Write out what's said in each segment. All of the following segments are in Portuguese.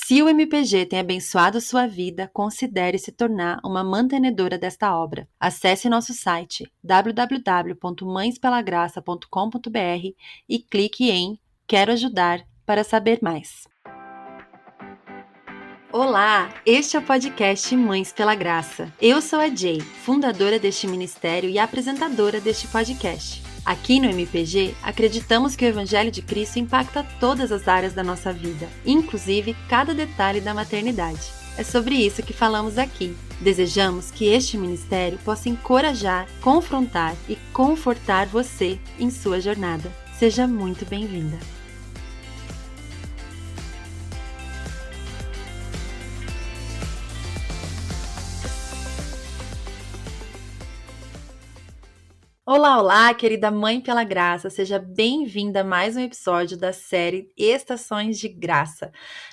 Se o MPG tem abençoado sua vida, considere se tornar uma mantenedora desta obra. Acesse nosso site www.mãespelagraça.com.br e clique em Quero ajudar para saber mais. Olá, este é o podcast Mães pela Graça. Eu sou a Jay, fundadora deste ministério e apresentadora deste podcast. Aqui no MPG, acreditamos que o Evangelho de Cristo impacta todas as áreas da nossa vida, inclusive cada detalhe da maternidade. É sobre isso que falamos aqui. Desejamos que este ministério possa encorajar, confrontar e confortar você em sua jornada. Seja muito bem-vinda. Olá, olá, querida Mãe pela Graça, seja bem-vinda a mais um episódio da série Estações de Graça.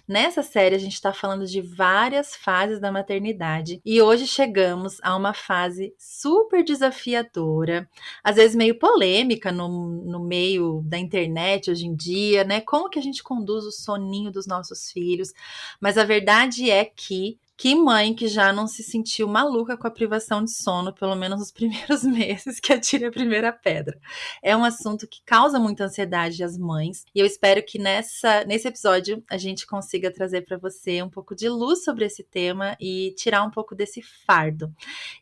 Nessa série a gente está falando de várias fases da maternidade e hoje chegamos a uma fase super desafiadora, às vezes meio polêmica no meio da internet hoje em dia, né? Como que a gente conduz o soninho dos nossos filhos? Mas a verdade é que mãe que já não se sentiu maluca com a privação de sono, pelo menos nos primeiros meses, que atire a primeira pedra. É um assunto que causa muita ansiedade às mães, e eu espero que nesse episódio a gente consiga trazer para você um pouco de luz sobre esse tema e tirar um pouco desse fardo.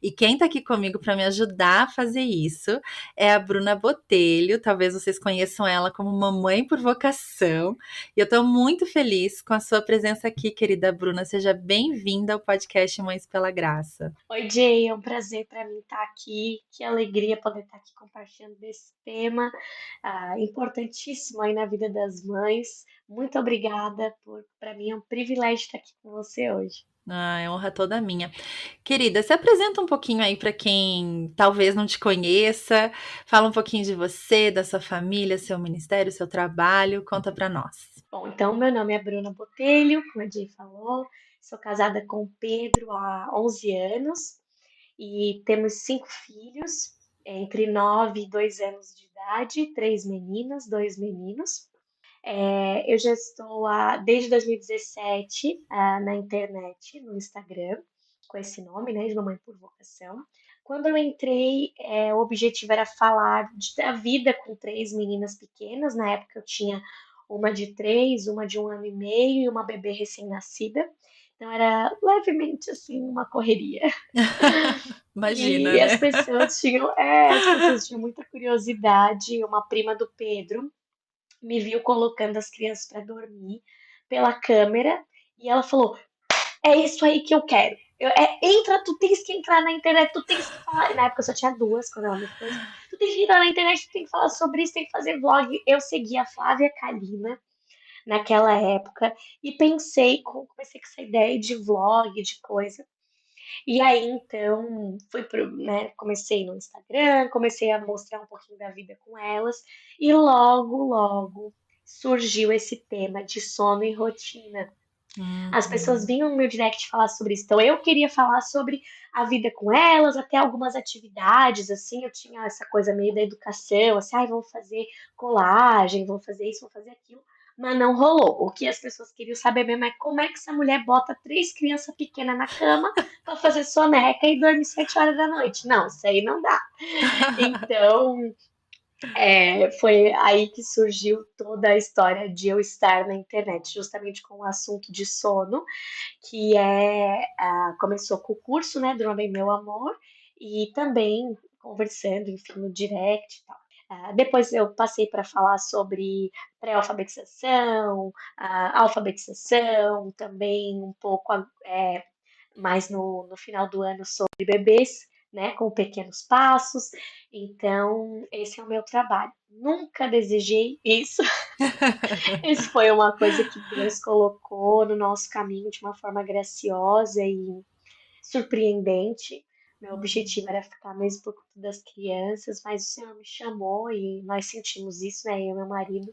E quem está aqui comigo para me ajudar a fazer isso é a Bruna Botelho, talvez vocês conheçam ela como mamãe por vocação, e eu estou muito feliz com a sua presença aqui, querida Bruna. Seja bem-vinda ao podcast Mães pela Graça. Oi, Jay, é um prazer para mim estar aqui. Que alegria poder estar aqui compartilhando desse tema importantíssimo aí na vida das mães. Muito obrigada para mim é um privilégio estar aqui com você hoje. É honra toda minha. Querida, se apresenta um pouquinho aí para quem talvez não te conheça. Fala um pouquinho de você, da sua família, seu ministério, seu trabalho. Conta para nós. Bom, então meu nome é Bruna Botelho, como a Jay falou. Sou casada com o Pedro há 11 anos e temos 5 filhos, entre 9 e 2 anos de idade, 3 meninas, 2 meninos. Eu já estou desde 2017 na internet, no Instagram, com esse nome, né, de Mamãe por Vocação. Quando eu entrei, o objetivo era falar da vida com 3 meninas pequenas. Na época eu tinha uma de 3, uma de 1 ano e meio e uma bebê recém-nascida. Então era levemente assim uma correria. Imagina, E né? as pessoas tinham muita curiosidade. Uma prima do Pedro me viu colocando as crianças para dormir pela câmera e ela falou: É isso aí que eu quero. Entra, tu tens que entrar na internet, tu tens que falar. Na época eu só tinha duas quando ela me falou isso. Tu tens que entrar na internet, tu tem que falar sobre isso, tem que fazer vlog. Eu segui a Flávia Kalina naquela época e comecei com essa ideia de vlog, de coisa. E aí, então, comecei no Instagram, comecei a mostrar um pouquinho da vida com elas, e logo, logo surgiu esse tema de sono e rotina. As pessoas Uhum. vinham no meu direct falar sobre isso. Então, eu queria falar sobre a vida com elas, até algumas atividades, assim, eu tinha essa coisa meio da educação, assim, vamos fazer colagem, vamos fazer isso, vamos fazer aquilo. Mas não rolou. O que as pessoas queriam saber mesmo é como é que essa mulher bota 3 crianças pequenas na cama para fazer soneca e dorme 7 horas da noite. Não, isso aí não dá. Então, foi aí que surgiu toda a história de eu estar na internet, justamente com o assunto de sono, que começou com o curso, né, do Nome Meu Amor, e também conversando, enfim, no direct e tal. Depois eu passei para falar sobre pré-alfabetização, alfabetização, também um pouco mais no final do ano sobre bebês, né, com pequenos passos. Então, esse é o meu trabalho. Nunca desejei isso. Isso foi uma coisa que Deus colocou no nosso caminho de uma forma graciosa e surpreendente. Meu objetivo era ficar mesmo por conta das crianças, mas o Senhor me chamou e nós sentimos isso, né, eu e meu marido,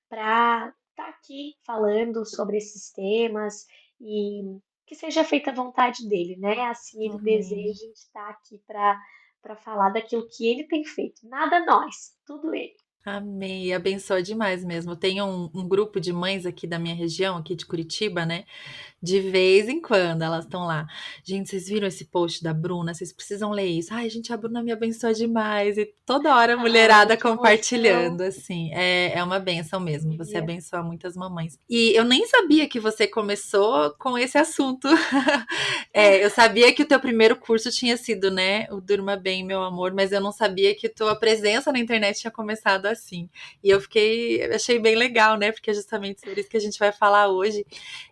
para estar aqui falando sobre esses temas e que seja feita a vontade dele, né? Assim ele Amém. deseja estar aqui para falar daquilo que ele tem feito. Nada nós, tudo ele. Amei, abençoa demais mesmo. Tem um grupo de mães aqui da minha região, aqui de Curitiba, né? De vez em quando elas estão lá. Gente, vocês viram esse post da Bruna? Vocês precisam ler isso. Ai, gente, a Bruna me abençoa demais. E toda hora a Ai, mulherada que emoção. compartilhando, assim. É uma benção mesmo. Você Filha. abençoa muitas mamães. E eu nem sabia que você começou com esse assunto. Eu sabia que o teu primeiro curso tinha sido, né, o Durma Bem, Meu Amor, mas eu não sabia que tua presença na internet tinha começado assim. E achei bem legal, né, porque é justamente sobre isso que a gente vai falar hoje.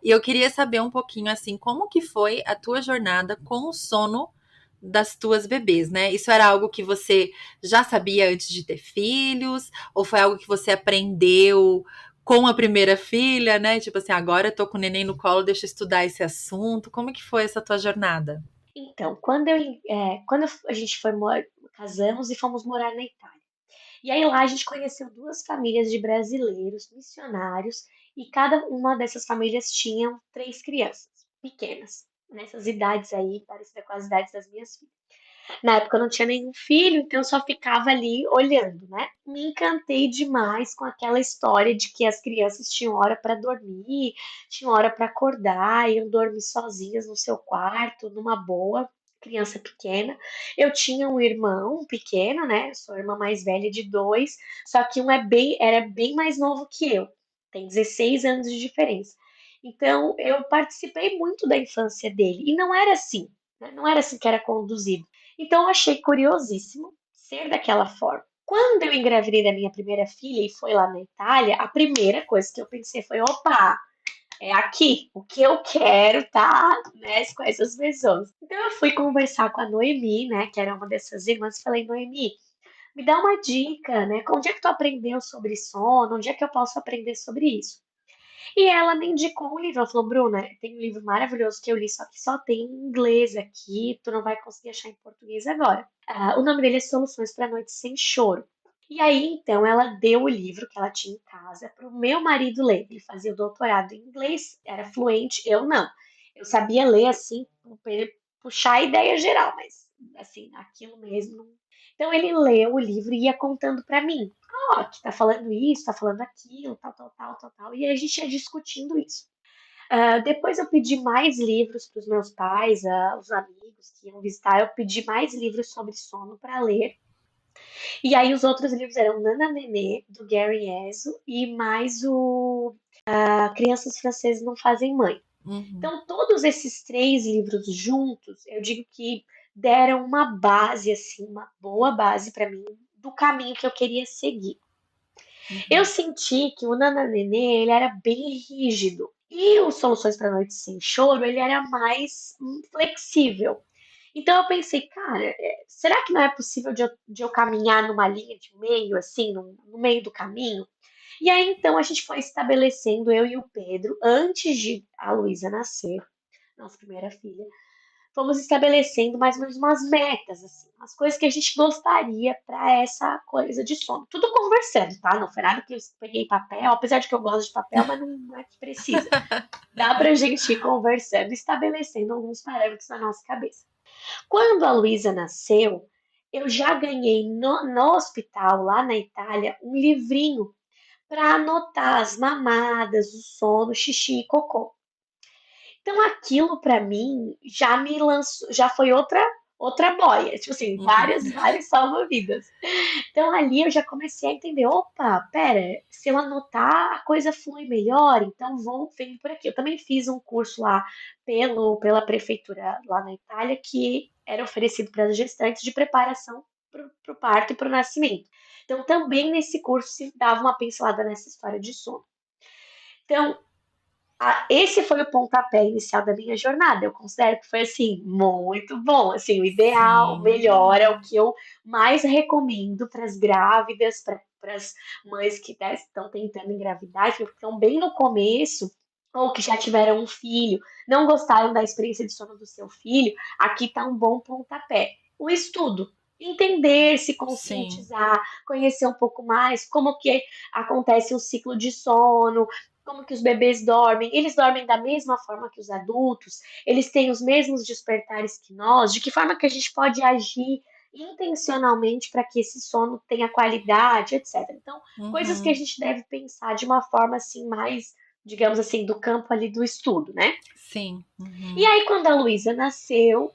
E eu queria saber um pouquinho, assim, como que foi a tua jornada com o sono das tuas bebês, né? Isso era algo que você já sabia antes de ter filhos? Ou foi algo que você aprendeu com a primeira filha, né? Tipo assim, agora eu tô com o neném no colo, deixa eu estudar esse assunto. Como que foi essa tua jornada? Então, quando a gente casamos e fomos morar na Itália. E aí lá a gente conheceu duas famílias de brasileiros, missionários, e cada uma dessas famílias tinham três crianças pequenas, nessas idades aí, parecida com as idades das minhas filhas. Na época eu não tinha nenhum filho, então eu só ficava ali olhando, né? Me encantei demais com aquela história de que as crianças tinham hora para dormir, tinham hora para acordar, iam dormir sozinhas no seu quarto, numa boa, criança pequena. Eu tinha um irmão pequeno, né? Sou a irmã mais velha de dois, só que era bem mais novo que eu. Tem 16 anos de diferença. Então, eu participei muito da infância dele. E não era assim, né? Não era assim que era conduzido. Então, eu achei curiosíssimo ser daquela forma. Quando eu engravidei da minha primeira filha e foi lá na Itália, a primeira coisa que eu pensei foi: opa, é aqui, o que eu quero tá, né, com essas pessoas. Então eu fui conversar com a Noemi, né, que era uma dessas irmãs, e falei: Noemi, me dá uma dica, né, onde é que tu aprendeu sobre sono, onde é que eu posso aprender sobre isso? E ela me indicou um livro. Ela falou: Bruna, tem um livro maravilhoso que eu li, só que só tem em inglês aqui, tu não vai conseguir achar em português agora. O nome dele é Soluções para Noites Sem Choro. E aí, então, ela deu o livro que ela tinha em casa para o meu marido ler. Ele fazia o doutorado em inglês, era fluente, eu não. Eu sabia ler assim, puxar a ideia geral, mas assim, aquilo mesmo. Então ele leu o livro e ia contando para mim. Ó, que tá falando isso, tá falando aquilo, tal, tal, tal, tal, tal. E a gente ia discutindo isso. Depois eu pedi mais livros para os meus pais, os amigos que iam visitar, eu pedi mais livros sobre sono para ler. E aí os outros livros eram Nana Nenê, do Gary Ezzo, e mais o Crianças Francesas Não Fazem Mãe. Uhum, Então, todos esses três livros juntos, eu digo que deram uma base, assim, uma boa base para mim do caminho que eu queria seguir. Eu uhum, senti que o Nananenê, ele era bem rígido. E o Soluções para Noites Sem Choro, ele era mais flexível. Então eu pensei, cara, será que não é possível de eu caminhar numa linha de meio, assim, no meio do caminho? E aí então a gente foi estabelecendo, eu e o Pedro, antes de a Luísa nascer, nossa primeira filha, fomos estabelecendo mais ou menos umas metas, assim, as coisas que a gente gostaria para essa coisa de sono. Tudo conversando, tá? Não foi nada que eu peguei papel, apesar de que eu gosto de papel, mas não é que precisa. Dá pra gente ir conversando, estabelecendo alguns parâmetros na nossa cabeça. Quando a Luísa nasceu, eu já ganhei no hospital, lá na Itália, um livrinho para anotar as mamadas, o sono, xixi e cocô. Então aquilo pra mim já me lançou, já foi outra boia, tipo assim, uhum. várias salva-vidas. Então ali eu já comecei a entender, opa, pera, se eu anotar a coisa flui melhor, então vou vendo por aqui. Eu também fiz um curso lá pela prefeitura lá na Itália que era oferecido para as gestantes de preparação para o parto e para o nascimento. Então também nesse curso se dava uma pincelada nessa história de sono. Então esse foi o pontapé inicial da minha jornada. Eu considero que foi assim muito bom, assim, o ideal, o melhor é o Sim. que eu mais recomendo para as grávidas, para as mães que estão tentando engravidar, que estão bem no começo ou que já tiveram um filho, não gostaram da experiência de sono do seu filho. Aqui está um bom pontapé. O estudo, entender, se Sim. conscientizar, conhecer um pouco mais como que acontece o ciclo de sono, como que os bebês dormem, eles dormem da mesma forma que os adultos, eles têm os mesmos despertares que nós, de que forma que a gente pode agir intencionalmente para que esse sono tenha qualidade, etc. Então, coisas que a Uhum. gente deve pensar de uma forma assim mais, digamos assim, do campo ali do estudo, né? Sim. E Uhum. aí, quando a Luísa nasceu,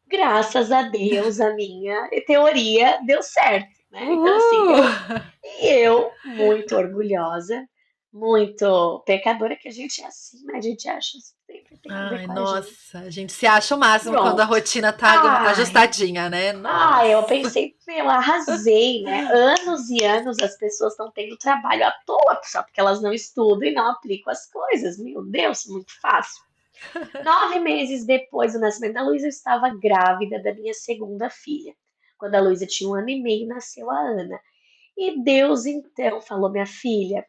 graças a Deus, a minha teoria deu certo, né? Então, assim, Uhul! eu muito orgulhosa, muito pecadora, que a gente é assim, né? A gente acha que sempre tem a ver Ai, com a gente. nossa, a gente se acha o máximo quando a Pronto. rotina tá Ai, ajustadinha, né? eu Nossa. pensei, meu, arrasei, né? Anos e anos as pessoas estão tendo trabalho à toa, só porque elas não estudam e não aplicam as coisas. Meu Deus, muito fácil. 9 meses depois do nascimento da Luísa, eu estava grávida da minha segunda filha. Quando a Luísa tinha 1 ano e meio, nasceu a Ana. E Deus então falou: minha filha,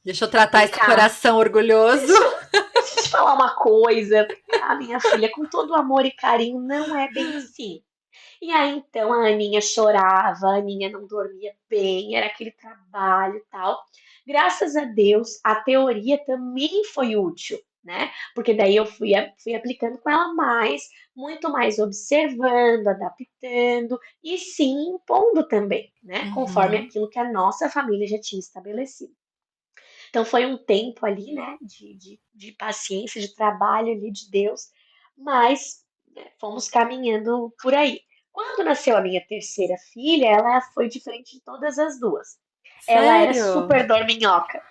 Deixa eu tratar vem esse cá, coração orgulhoso. deixa eu te falar uma coisa. A minha filha, com todo amor e carinho, não é bem assim. E aí então a Aninha chorava, a Aninha não dormia bem, era aquele trabalho e tal. Graças a Deus, a teoria também foi útil, né? Porque daí eu fui aplicando com ela mais, muito mais observando, adaptando e sim impondo também, né? Conforme Uhum. aquilo que a nossa família já tinha estabelecido. Então foi um tempo ali, né, de paciência, de trabalho ali de Deus, mas né, fomos caminhando por aí. Quando nasceu a minha terceira filha, ela foi diferente de todas as duas. Ela era Sério? super dorminhoca.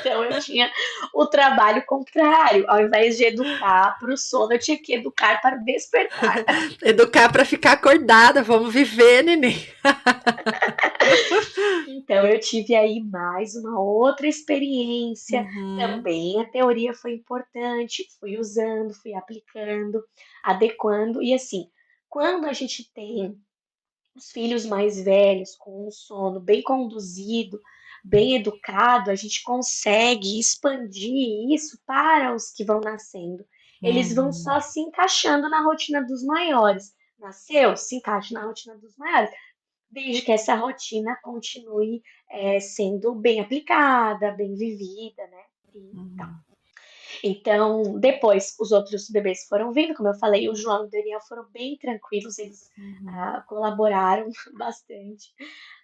Então eu tinha o trabalho contrário. Ao invés de educar para o sono, eu tinha que educar para o despertar. Educar pra ficar acordada, vamos viver, neném. Então eu tive aí mais uma outra experiência. Uhum. Também a teoria foi importante, fui usando, fui aplicando, adequando. E assim, quando a gente tem os filhos mais velhos com um sono bem conduzido, bem educado, a gente consegue expandir isso para os que vão nascendo. Eles vão Uhum. só se encaixando na rotina dos maiores. Nasceu, se encaixa na rotina dos maiores desde que essa rotina continue sendo bem aplicada, bem vivida, né? E tal. Uhum. Então, depois, os outros bebês foram vindo, como eu falei, o João e o Daniel foram bem tranquilos, eles Uhum. colaboraram bastante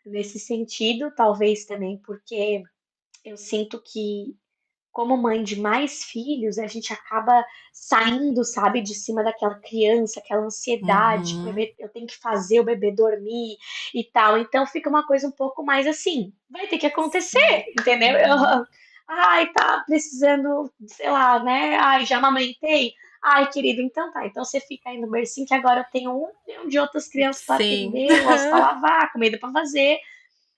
nesse sentido, talvez também porque eu sinto que como mãe de mais filhos, a gente acaba saindo, sabe, de cima daquela criança, aquela ansiedade, que o Uhum. bebê, eu tenho que fazer o bebê dormir e tal. Então fica uma coisa um pouco mais assim, vai ter que acontecer, Sim. entendeu? Uhum. Ai, tá precisando, sei lá, né? Ai, já amamentei. Ai, querido, então tá. Então você fica aí no bercinho que agora eu tenho 1 milhão de outras crianças para Sim. atender, louça para lavar, comida para fazer.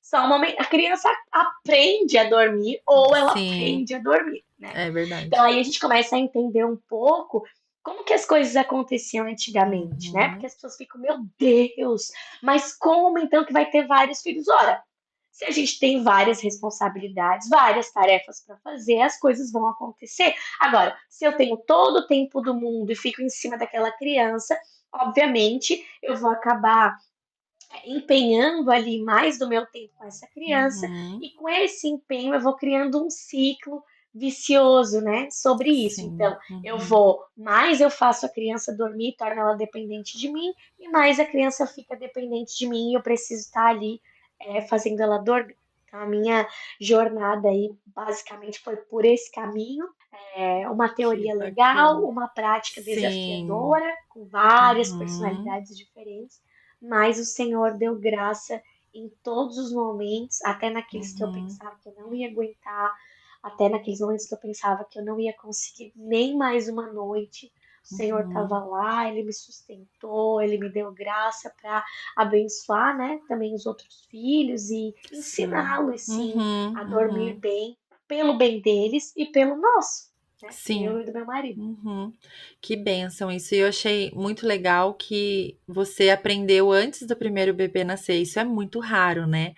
Só um momento, a criança aprende a dormir ou ela Sim, aprende a dormir, né? é Então verdade. aí a gente começa a entender um pouco como que as coisas aconteciam antigamente, né? Porque Uhum. as pessoas ficam, meu Deus, mas como então que vai ter vários filhos? Ora, se a gente tem várias responsabilidades, várias tarefas para fazer, as coisas vão acontecer. Agora, se eu tenho todo o tempo do mundo e fico em cima daquela criança, obviamente eu vou acabar empenhando ali mais do meu tempo com essa criança Uhum. e com esse empenho eu vou criando um ciclo vicioso, né, sobre isso. Sim. Então, Uhum. mais eu faço a criança dormir, torno ela dependente de mim, e mais a criança fica dependente de mim e eu preciso estar ali fazendo ela dormir. Então, a minha jornada aí basicamente foi por esse caminho. Uma Que teoria legal, bacana. uma prática Sim. desafiadora, com várias Uhum. personalidades diferentes, mas o Senhor deu graça em todos os momentos, até naqueles que eu Uhum. pensava que eu não ia aguentar, até naqueles momentos que eu pensava que eu não ia conseguir nem mais uma noite. O Senhor estava Uhum. lá, Ele me sustentou, Ele me deu graça para abençoar, né, também os outros filhos e Sim. ensiná-los, sim, Uhum. a dormir Uhum. bem, pelo bem deles e pelo nosso, né, Sim. meu e do meu marido. Uhum. Que bênção isso. E eu achei muito legal que você aprendeu antes do primeiro bebê nascer. Isso é muito raro, né?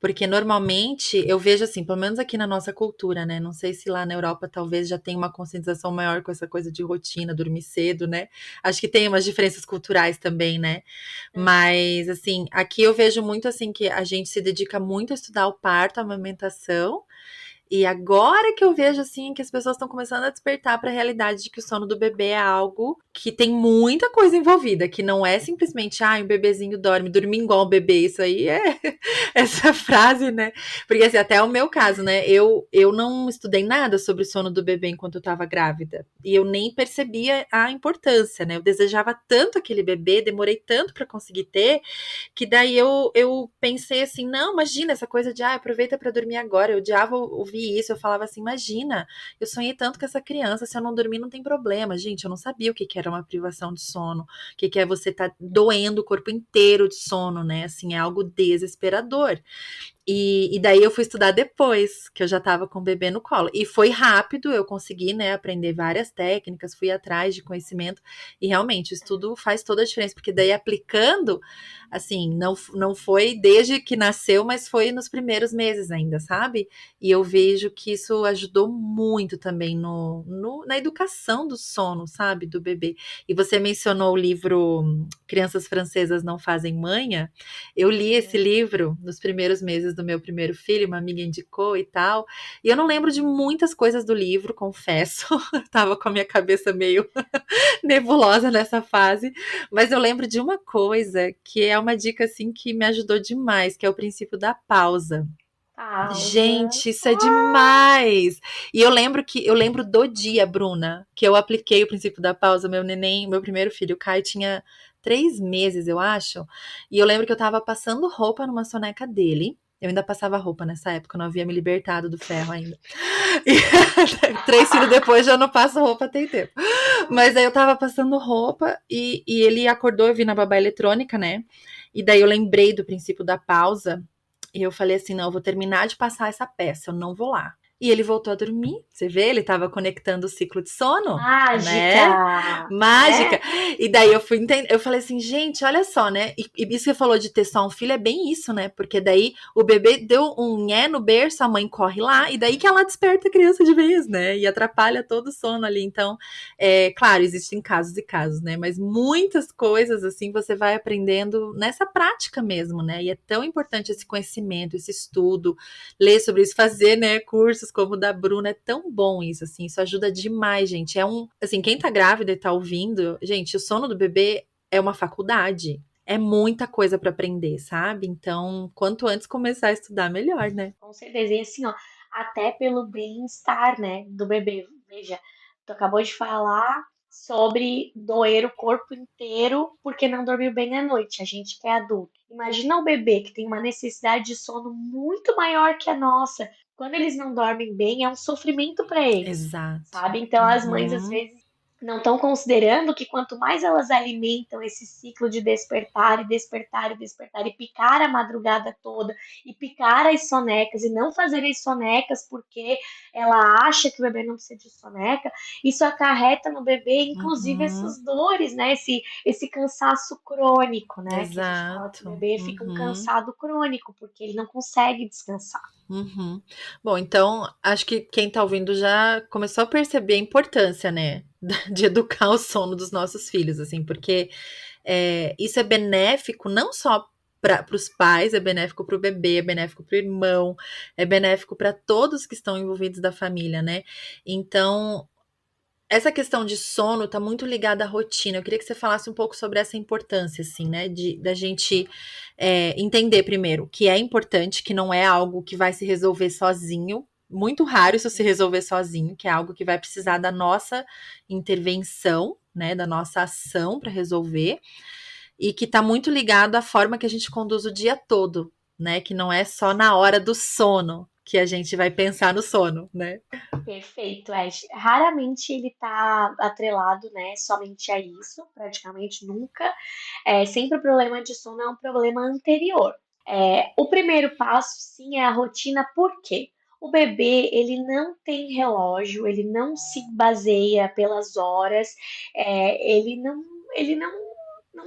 Porque normalmente eu vejo assim, pelo menos aqui na nossa cultura, né? Não sei se lá na Europa talvez já tenha uma conscientização maior com essa coisa de rotina, dormir cedo, né? Acho que tem umas diferenças culturais também, né? Uhum. Mas assim, aqui eu vejo muito assim que a gente se dedica muito a estudar o parto, a amamentação. E agora que eu vejo assim que as pessoas estão começando a despertar para a realidade de que o sono do bebê é algo que tem muita coisa envolvida, que não é simplesmente, um bebezinho dormir igual um bebê, isso aí é essa frase, né? Porque assim, até o meu caso, né? Eu não estudei nada sobre o sono do bebê enquanto eu estava grávida. E eu nem percebia a importância, né? Eu desejava tanto aquele bebê, demorei tanto para conseguir ter, que daí eu pensei assim, não, imagina essa coisa de, aproveita para dormir agora. Eu odiava ouvir isso, eu falava assim, imagina, eu sonhei tanto com essa criança, se eu não dormir não tem problema. Gente, eu não sabia o que que era uma privação de sono, o que que é você estar doendo o corpo inteiro de sono, né? Assim, é algo desesperador. E daí eu fui estudar depois, que eu já estava com o bebê no colo. E foi rápido, eu consegui, né, aprender várias técnicas, fui atrás de conhecimento. E realmente, o estudo faz toda a diferença, porque daí aplicando, assim, não foi desde que nasceu, mas foi nos primeiros meses ainda, sabe? E eu vejo que isso ajudou muito também na educação do sono, sabe, do bebê. E você mencionou o livro Crianças Francesas Não Fazem Manha. Eu li esse Uhum. livro nos primeiros meses do meu primeiro filho, uma amiga indicou e tal. E eu não lembro de muitas coisas do livro, confesso. Eu tava com a minha cabeça meio nebulosa nessa fase, mas eu lembro de uma coisa que é uma dica assim que me ajudou demais, que é o princípio da pausa. Pausa. Gente, isso é demais! E eu lembro do dia, Bruna, que eu apliquei o princípio da pausa. Meu neném, meu primeiro filho, o Caio, tinha 3 meses, eu acho. E eu lembro que eu tava passando roupa numa soneca dele. Eu ainda passava roupa nessa época, eu não havia me libertado do ferro ainda. E 3 filhos depois já não passo roupa tem tempo. Mas aí eu tava passando roupa e ele acordou, eu vi na babá eletrônica, né? E daí eu lembrei do princípio da pausa. E eu falei assim: não, eu vou terminar de passar essa peça, eu não vou lá. E ele voltou a dormir. Você vê, ele estava conectando o ciclo de sono, né? Mágica, Mágica. né? E daí eu fui entender, eu falei assim, gente, olha só, né? E isso que você falou de ter só um filho é bem isso, né? Porque daí o bebê deu um nhé no berço, a mãe corre lá, e daí que ela desperta a criança de vez, né? E atrapalha todo o sono ali. Então, claro, existem casos e casos, né? Mas muitas coisas, assim, você vai aprendendo nessa prática mesmo, né? E é tão importante esse conhecimento, esse estudo, ler sobre isso, fazer, né, cursos como o da Bruna, é tão bom isso, assim, isso ajuda demais, gente. Assim, quem tá grávida e tá ouvindo, gente, o sono do bebê é uma faculdade. É muita coisa para aprender, sabe? Então, quanto antes começar a estudar, melhor, né? Com certeza. E assim, ó, até pelo bem-estar, né, do bebê. Veja, tu acabou de falar sobre doer o corpo inteiro porque não dormiu bem à noite, a gente que é adulto. Imagina o bebê que tem uma necessidade de sono muito maior que a nossa. Quando eles não dormem bem, é um sofrimento para eles, Exato. sabe? Então, as mães às Uhum, vezes não estão considerando que quanto mais elas alimentam esse ciclo de despertar e despertar e despertar e picar a madrugada toda e picar as sonecas e não fazer as sonecas porque ela acha que o bebê não precisa de soneca, isso acarreta no bebê, inclusive, uhum, essas dores, né? Esse cansaço crônico, né? Que a gente fala que o exato. bebê fica um Uhum. cansado crônico, porque ele não consegue descansar. Uhum. Bom, então acho que quem tá ouvindo já começou a perceber a importância, né, de educar o sono dos nossos filhos, assim, porque isso é benéfico não só para os pais, é benéfico para o bebê, é benéfico para o irmão, é benéfico para todos que estão envolvidos da família, né? Então, essa questão de sono está muito ligada à rotina. Eu queria que você falasse um pouco sobre essa importância, assim, né? Da gente entender primeiro que é importante, que não é algo que vai se resolver sozinho. Muito raro isso se Uhum, resolver sozinho, que é algo que vai precisar da uhum. nossa intervenção, né? Da nossa ação para resolver. E que está muito ligado à forma que a gente conduz o dia todo, né? Que não é só na hora do sono que a gente vai pensar no sono, né? Perfeito, Ash. Raramente ele está atrelado, né, somente a isso, praticamente nunca. Sempre o problema de sono é um problema anterior. O primeiro passo, sim, é a rotina, por quê? O bebê, ele não tem relógio, ele não se baseia pelas horas, ele não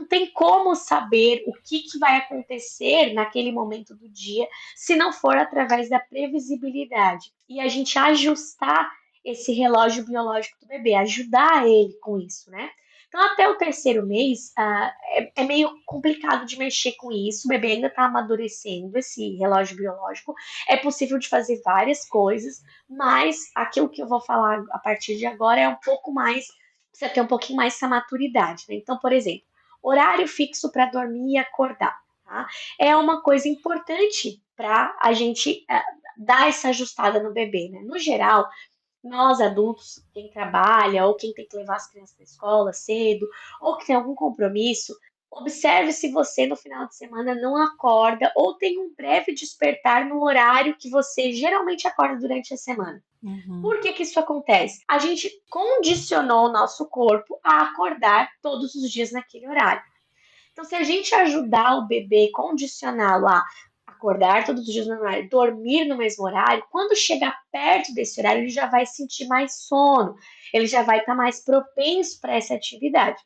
tem como saber o que vai acontecer naquele momento do dia se não for através da previsibilidade. E a gente ajustar esse relógio biológico do bebê, ajudar ele com isso, né? Então, até o terceiro mês, é meio complicado de mexer com isso. O bebê ainda está amadurecendo esse relógio biológico. É possível de fazer várias coisas, mas aquilo que eu vou falar a partir de agora é um pouco mais. Precisa ter um pouquinho mais essa maturidade, né? Então, por exemplo, horário fixo para dormir e acordar, tá? É uma coisa importante para a gente dar essa ajustada no bebê, né? No geral, nós adultos, quem trabalha, ou quem tem que levar as crianças para a escola cedo, ou que tem algum compromisso, observe se você no final de semana não acorda ou tem um breve despertar no horário que você geralmente acorda durante a semana. Uhum. Por que que isso acontece? A gente condicionou o nosso corpo a acordar todos os dias naquele horário. Então, se a gente ajudar o bebê, condicioná-lo a acordar todos os dias no horário, dormir no mesmo horário, quando chegar perto desse horário, ele já vai sentir mais sono, ele já vai estar mais propenso para essa atividade.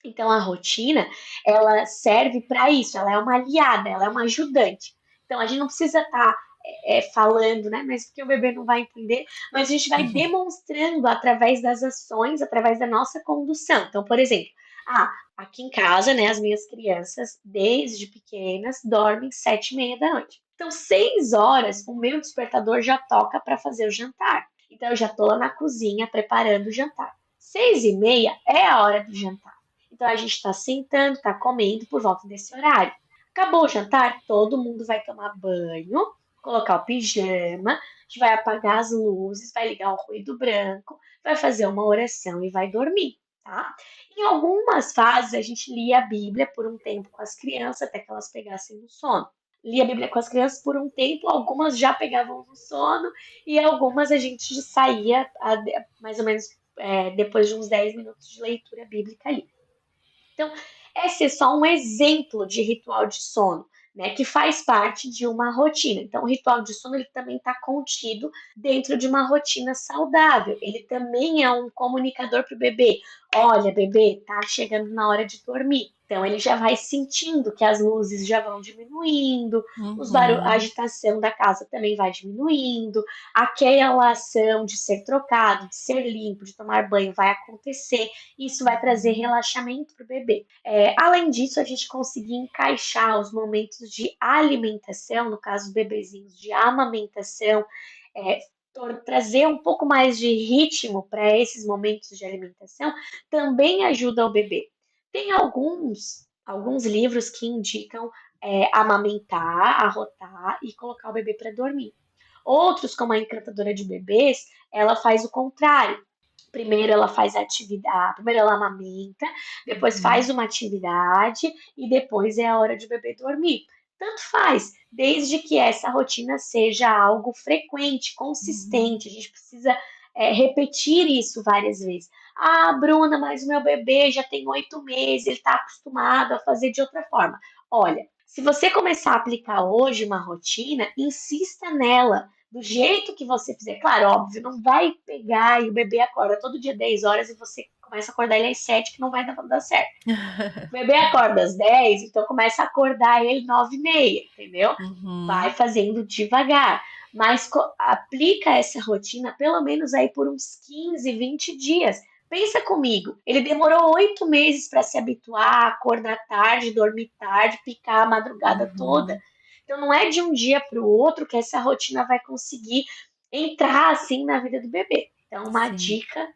Então, a rotina, ela serve para isso, ela é uma aliada, ela é uma ajudante. Então, a gente não precisa estar falando, né? Mas porque o bebê não vai entender, mas a gente vai demonstrando através das ações, através da nossa condução. Então, por exemplo, aqui em casa, né, as minhas crianças, desde pequenas, dormem 7:30 da noite. Então, 6 horas, o meu despertador já toca para fazer o jantar. Então, eu já estou lá na cozinha preparando o jantar. 6:30 é a hora do jantar. Então, a gente está sentando, está comendo por volta desse horário. Acabou o jantar, todo mundo vai tomar banho, colocar o pijama, a gente vai apagar as luzes, vai ligar o ruído branco, vai fazer uma oração e vai dormir, tá? Em algumas fases, a gente lia a Bíblia por um tempo com as crianças, até que elas pegassem no sono. Lia a Bíblia com as crianças por um tempo, algumas já pegavam no sono e algumas a gente saía mais ou menos depois de uns 10 minutos de leitura bíblica ali. Então, esse é só um exemplo de ritual de sono, né, que faz parte de uma rotina. Então, o ritual de sono ele também está contido dentro de uma rotina saudável. Ele também é um comunicador para o bebê. Olha, bebê, tá chegando na hora de dormir. Então, ele já vai sentindo que as luzes já vão diminuindo, a Uhum. agitação da casa também vai diminuindo, aquela ação de ser trocado, de ser limpo, de tomar banho vai acontecer. Isso vai trazer relaxamento para o bebê. Além disso, a gente conseguir encaixar os momentos de alimentação, no caso, bebezinhos, de amamentação, é, trazer um pouco mais de ritmo para esses momentos de alimentação, também ajuda o bebê. Tem alguns livros que indicam amamentar, arrotar e colocar o bebê para dormir. Outros, como a Encantadora de Bebês, ela faz o contrário. Primeiro ela faz a atividade, primeiro ela amamenta, depois Uhum. faz uma atividade e depois é a hora de o bebê dormir. Tanto faz, desde que essa rotina seja algo frequente, Uhum. consistente. A gente precisa repetir isso várias vezes. Ah, Bruna, mas o meu bebê já tem 8 meses, ele está acostumado a fazer de outra forma. Olha, se você começar a aplicar hoje uma rotina, insista nela do jeito que você fizer. Claro, óbvio, não vai pegar e o bebê acorda todo dia 10 horas e você começa a acordar ele às 7, que não vai dar certo. O bebê acorda às 10, então começa a acordar ele 9:30, entendeu? Vai Uhum. fazendo devagar. Mas aplica essa rotina pelo menos aí por uns 15, 20 dias. Pensa comigo, ele demorou 8 meses para se habituar a acordar tarde, dormir tarde, picar a madrugada toda. Uhum. Então não é de um dia para o outro que essa rotina vai conseguir entrar assim na vida do bebê. Então, uma Sim. dica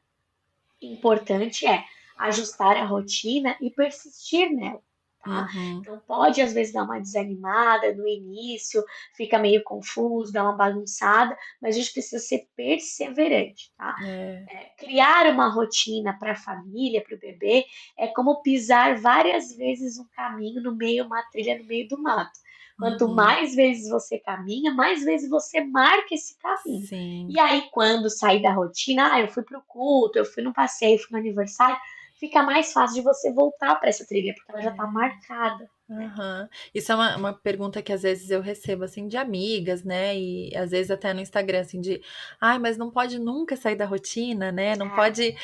importante é ajustar a rotina e persistir nela, tá? Uhum. Então pode às vezes dar uma desanimada no início, fica meio confuso, dá uma bagunçada, mas a gente precisa ser perseverante, tá? É. Criar uma rotina para a família, para o bebê, é como pisar várias vezes um caminho no meio, uma trilha no meio do mato. Quanto Uhum. mais vezes você caminha, mais vezes você marca esse caminho. Sim. E aí, quando sair da rotina, eu fui pro culto, eu fui no passeio, eu fui no aniversário, fica mais fácil de você voltar para essa trilha, porque ela já está marcada, né? Aham. Isso é uma pergunta que às vezes eu recebo, assim, de amigas, né? E às vezes até no Instagram, assim, de ai, mas não pode nunca sair da rotina, né? Não Ah, pode.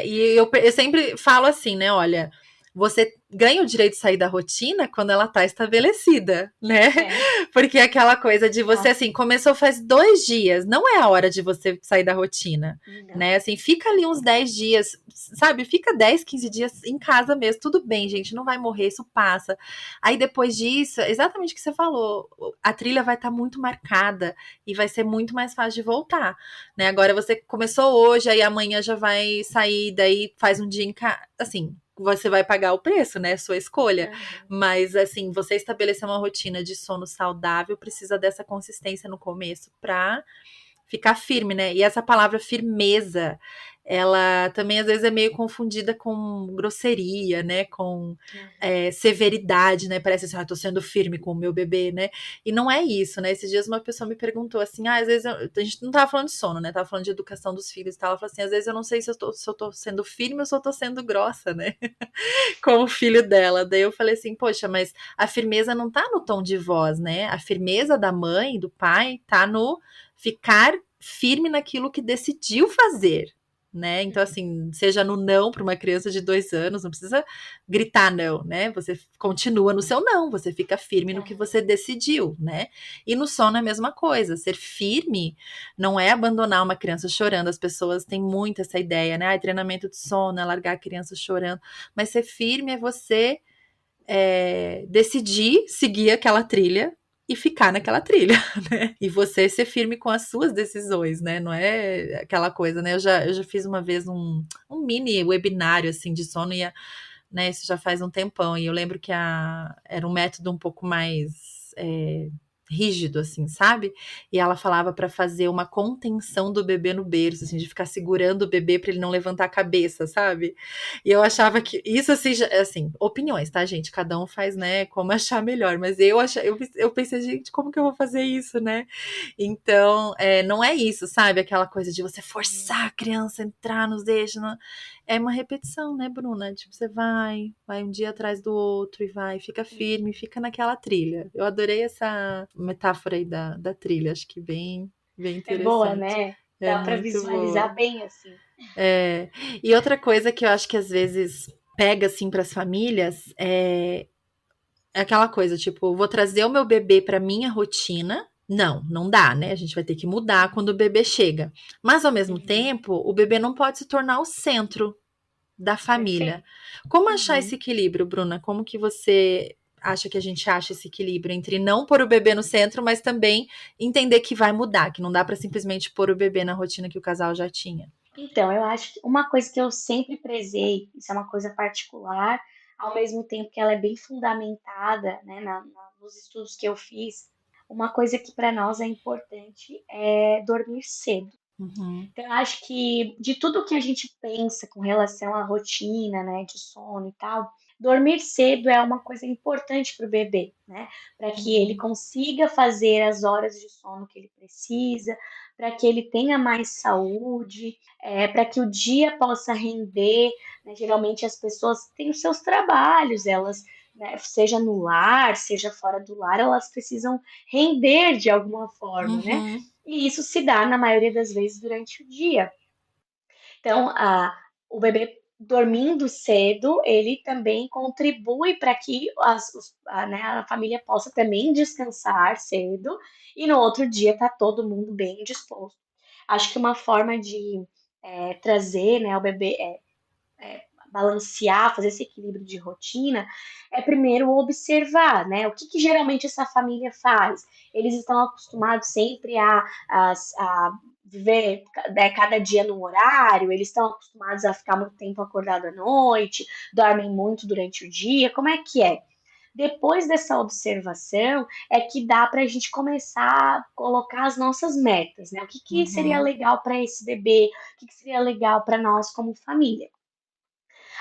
E eu sempre falo assim, né? Olha. você ganha o direito de sair da rotina quando ela tá estabelecida, né? É, Porque é aquela coisa de você, tá. assim, começou faz 2 dias, não é a hora de você sair da rotina, Não. né? Assim, fica ali uns 10 dias, sabe? Fica 10, 15 dias em casa mesmo, tudo bem, gente, não vai morrer, isso passa. Aí depois disso, exatamente o que você falou, a trilha vai estar muito marcada e vai ser muito mais fácil de voltar, né? Agora você começou hoje, aí amanhã já vai sair, daí faz um dia em casa, assim, você vai pagar o preço, né? Sua escolha. Aham. Mas, assim, você estabelecer uma rotina de sono saudável precisa dessa consistência no começo pra ficar firme, né? E essa palavra firmeza, ela também às vezes é meio confundida com grosseria, né? Com Aham. severidade, né? Parece assim, ah, tô sendo firme com o meu bebê, né? E não é isso, né? Esses dias uma pessoa me perguntou assim, ah, às vezes a gente não tava falando de sono, né? Tava falando de educação dos filhos e tal. Ela falou assim, às vezes eu não sei se eu tô sendo firme ou se eu tô sendo grossa, né? Com o filho dela. Daí eu falei assim, poxa, mas a firmeza não tá no tom de voz, né? A firmeza da mãe, do pai, tá no ficar firme naquilo que decidiu fazer. Né? Então, assim, seja no não para uma criança de 2 anos, não precisa gritar não, né? Você continua no seu não, você fica firme no que você Aham. decidiu, né? E no sono é a mesma coisa. Ser firme não é abandonar uma criança chorando. As pessoas têm muito essa ideia, né? Ah, treinamento de sono é largar a criança chorando. Mas ser firme é você decidir seguir aquela trilha e ficar naquela trilha, né? E você ser firme com as suas decisões, né? Não é aquela coisa, né? Eu já fiz uma vez um mini webinário, assim, de sono, né? Isso já faz um tempão, e eu lembro que era um método um pouco mais rígido, assim, sabe? E ela falava para fazer uma contenção do bebê no berço, assim, de ficar segurando o bebê para ele não levantar a cabeça, sabe? E eu achava Aham. que isso, assim, assim, opiniões, tá, gente? Cada um faz, né, como achar melhor, mas eu pensei, gente, como que eu vou fazer isso, né? Então, não é isso, sabe? Aquela coisa de você Uhum. forçar a criança a entrar nos eixos, é uma repetição, né, Bruna? Tipo, você vai um dia atrás do outro e vai, fica firme, fica naquela trilha. Eu adorei essa metáfora aí da trilha, acho que bem, bem É boa, interessante. né? É Dá para muito boa. visualizar bem assim. É, e outra coisa que eu acho que às vezes pega assim para as famílias é aquela coisa, tipo, vou trazer o meu bebê para minha rotina. Não, não dá, né? A gente vai ter que mudar quando o bebê chega. Mas ao mesmo Uhum. tempo, o bebê não pode se tornar o centro da família. Perfeito. Como achar esse Uhum. equilíbrio, Bruna? Como que você acha que a gente acha esse equilíbrio entre não pôr o bebê no centro, mas também entender que vai mudar, que não dá para simplesmente pôr o bebê na rotina que o casal já tinha? Então, eu acho que uma coisa que eu sempre prezei, isso é uma coisa particular, ao mesmo tempo que ela é bem fundamentada, né, nos estudos que eu fiz, uma coisa que para nós é importante é dormir cedo. Uhum, Então, eu acho que de tudo que a gente pensa com relação à rotina, né, de sono e tal, dormir cedo é uma coisa importante para o bebê, né? Para que ele uhum, consiga fazer as horas de sono que ele precisa, para que ele tenha mais saúde, para que o dia possa render, né? Geralmente as pessoas têm os seus trabalhos, elas, né, seja no lar, seja fora do lar, elas precisam render de alguma forma, né? uhum, E isso se dá, na maioria das vezes, durante o dia. Então, o bebê dormindo cedo, ele também contribui para que né, a família possa também descansar cedo e no outro dia tá todo mundo bem disposto. Acho que uma forma de trazer, né, o bebê, balancear, fazer esse equilíbrio de rotina, é primeiro observar, né? O que, que geralmente essa família faz? Eles estão acostumados sempre a viver, né, cada dia num horário, eles estão acostumados a ficar muito tempo acordado à noite, dormem muito durante o dia, como é que é? Depois dessa observação, é que dá para a gente começar a colocar as nossas metas, né? O que, que seria uhum, legal para esse bebê? O que, que seria legal para nós como família?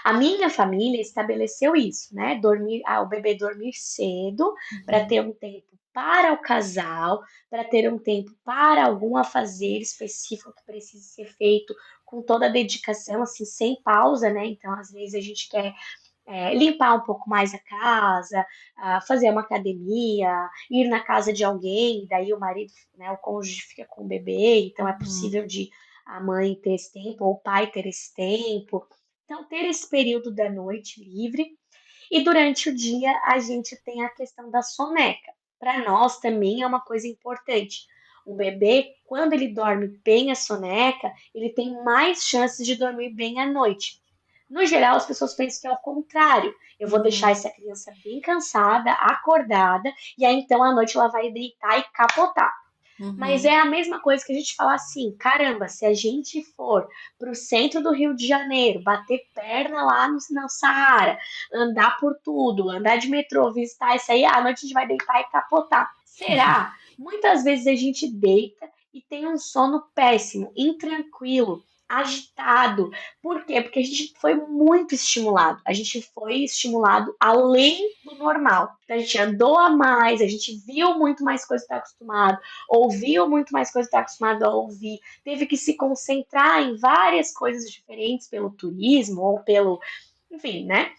A minha família estabeleceu isso, né? O bebê dormir cedo para uhum, ter um tempo para o casal, para ter um tempo para algum afazer específico que precise ser feito com toda a dedicação, assim, sem pausa, né? Então, às vezes a gente quer limpar um pouco mais a casa, fazer uma academia, ir na casa de alguém, daí o marido, né, o cônjuge fica com o bebê, então é uhum, possível de a mãe ter esse tempo, ou o pai ter esse tempo. Então, ter esse período da noite livre. E durante o dia a gente tem a questão da soneca. Para nós também é uma coisa importante. O bebê, quando ele dorme bem a soneca, ele tem mais chances de dormir bem à noite. No geral, as pessoas pensam que é o contrário. Eu vou deixar Uhum, essa criança bem cansada, acordada, e aí então à noite ela vai deitar e capotar. Mas uhum, é a mesma coisa que a gente falar assim, caramba, se a gente for para o centro do Rio de Janeiro, bater perna lá no Saara, andar por tudo, andar de metrô, visitar isso aí, à noite a gente vai deitar e capotar. Será? Muitas vezes a gente deita e tem um sono péssimo, intranquilo, agitado. Por quê? Porque a gente foi muito estimulado. A gente foi estimulado além do normal. Então, a gente andou a mais, a gente viu muito mais coisa que está acostumado, ouviu muito mais coisa que está acostumado a ouvir, teve que se concentrar em várias coisas diferentes pelo turismo ou pelo, enfim, né?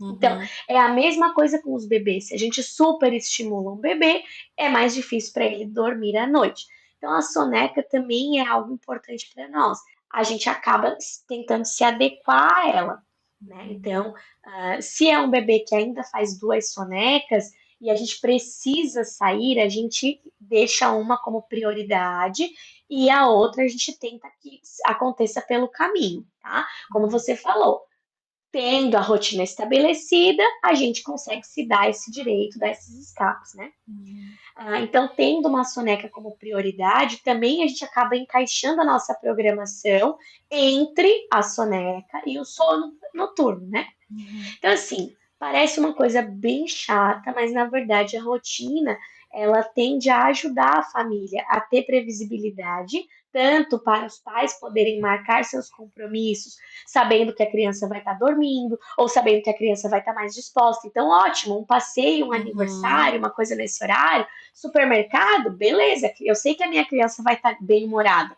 Então, uhum, é a mesma coisa com os bebês. Se a gente super estimula um bebê, é mais difícil para ele dormir à noite. Então, a soneca também é algo importante para nós. A gente acaba tentando se adequar a ela, né? Então, se é um bebê que ainda faz duas sonecas e a gente precisa sair, a gente deixa uma como prioridade e a outra a gente tenta que aconteça pelo caminho, tá? Como você falou, tendo a rotina estabelecida, a gente consegue se dar esse direito, dar esses escapes, né? uhum, Então, tendo uma soneca como prioridade, também a gente acaba encaixando a nossa programação entre a soneca e o sono noturno, né? uhum. Então, assim, parece uma coisa bem chata, mas na verdade a rotina ela tende a ajudar a família a ter previsibilidade, tanto para os pais poderem marcar seus compromissos, sabendo que a criança vai estar dormindo, ou sabendo que a criança vai estar mais disposta. Então, ótimo, um passeio, um Uhum. aniversário, uma coisa nesse horário, supermercado, beleza, eu sei que a minha criança vai estar bem humorada.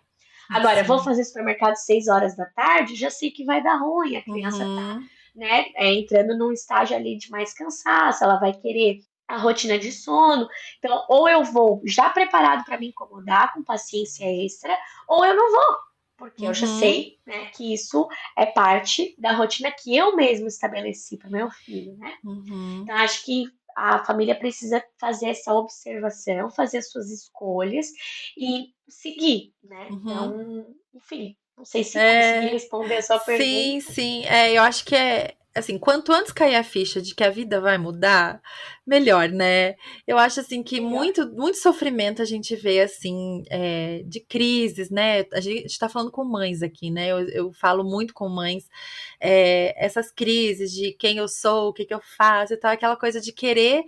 Agora, vou Sim. fazer supermercado 6 horas da tarde, já sei que vai dar ruim, a criança tá, Uhum. né, entrando num estágio ali de mais cansaço, ela vai querer a rotina de sono. Então, ou eu vou já preparado para me incomodar com paciência extra, ou eu não vou, porque eu já Uhum. sei, né, que isso é parte da rotina que eu mesmo estabeleci para meu filho, né? Uhum. Então, acho que a família precisa fazer essa observação, fazer as suas escolhas e seguir, né? Uhum. Então, enfim, não sei se consegui É, responder a sua sim, pergunta. sim. É, eu acho que é assim, quanto antes cair a ficha de que a vida vai mudar, melhor, né? Eu acho assim que Melhor. muito sofrimento a gente vê assim, de crises, né? A gente tá falando com mães aqui, né? Eu falo muito com mães, essas crises de quem eu sou, o que que eu faço e tal, aquela coisa de querer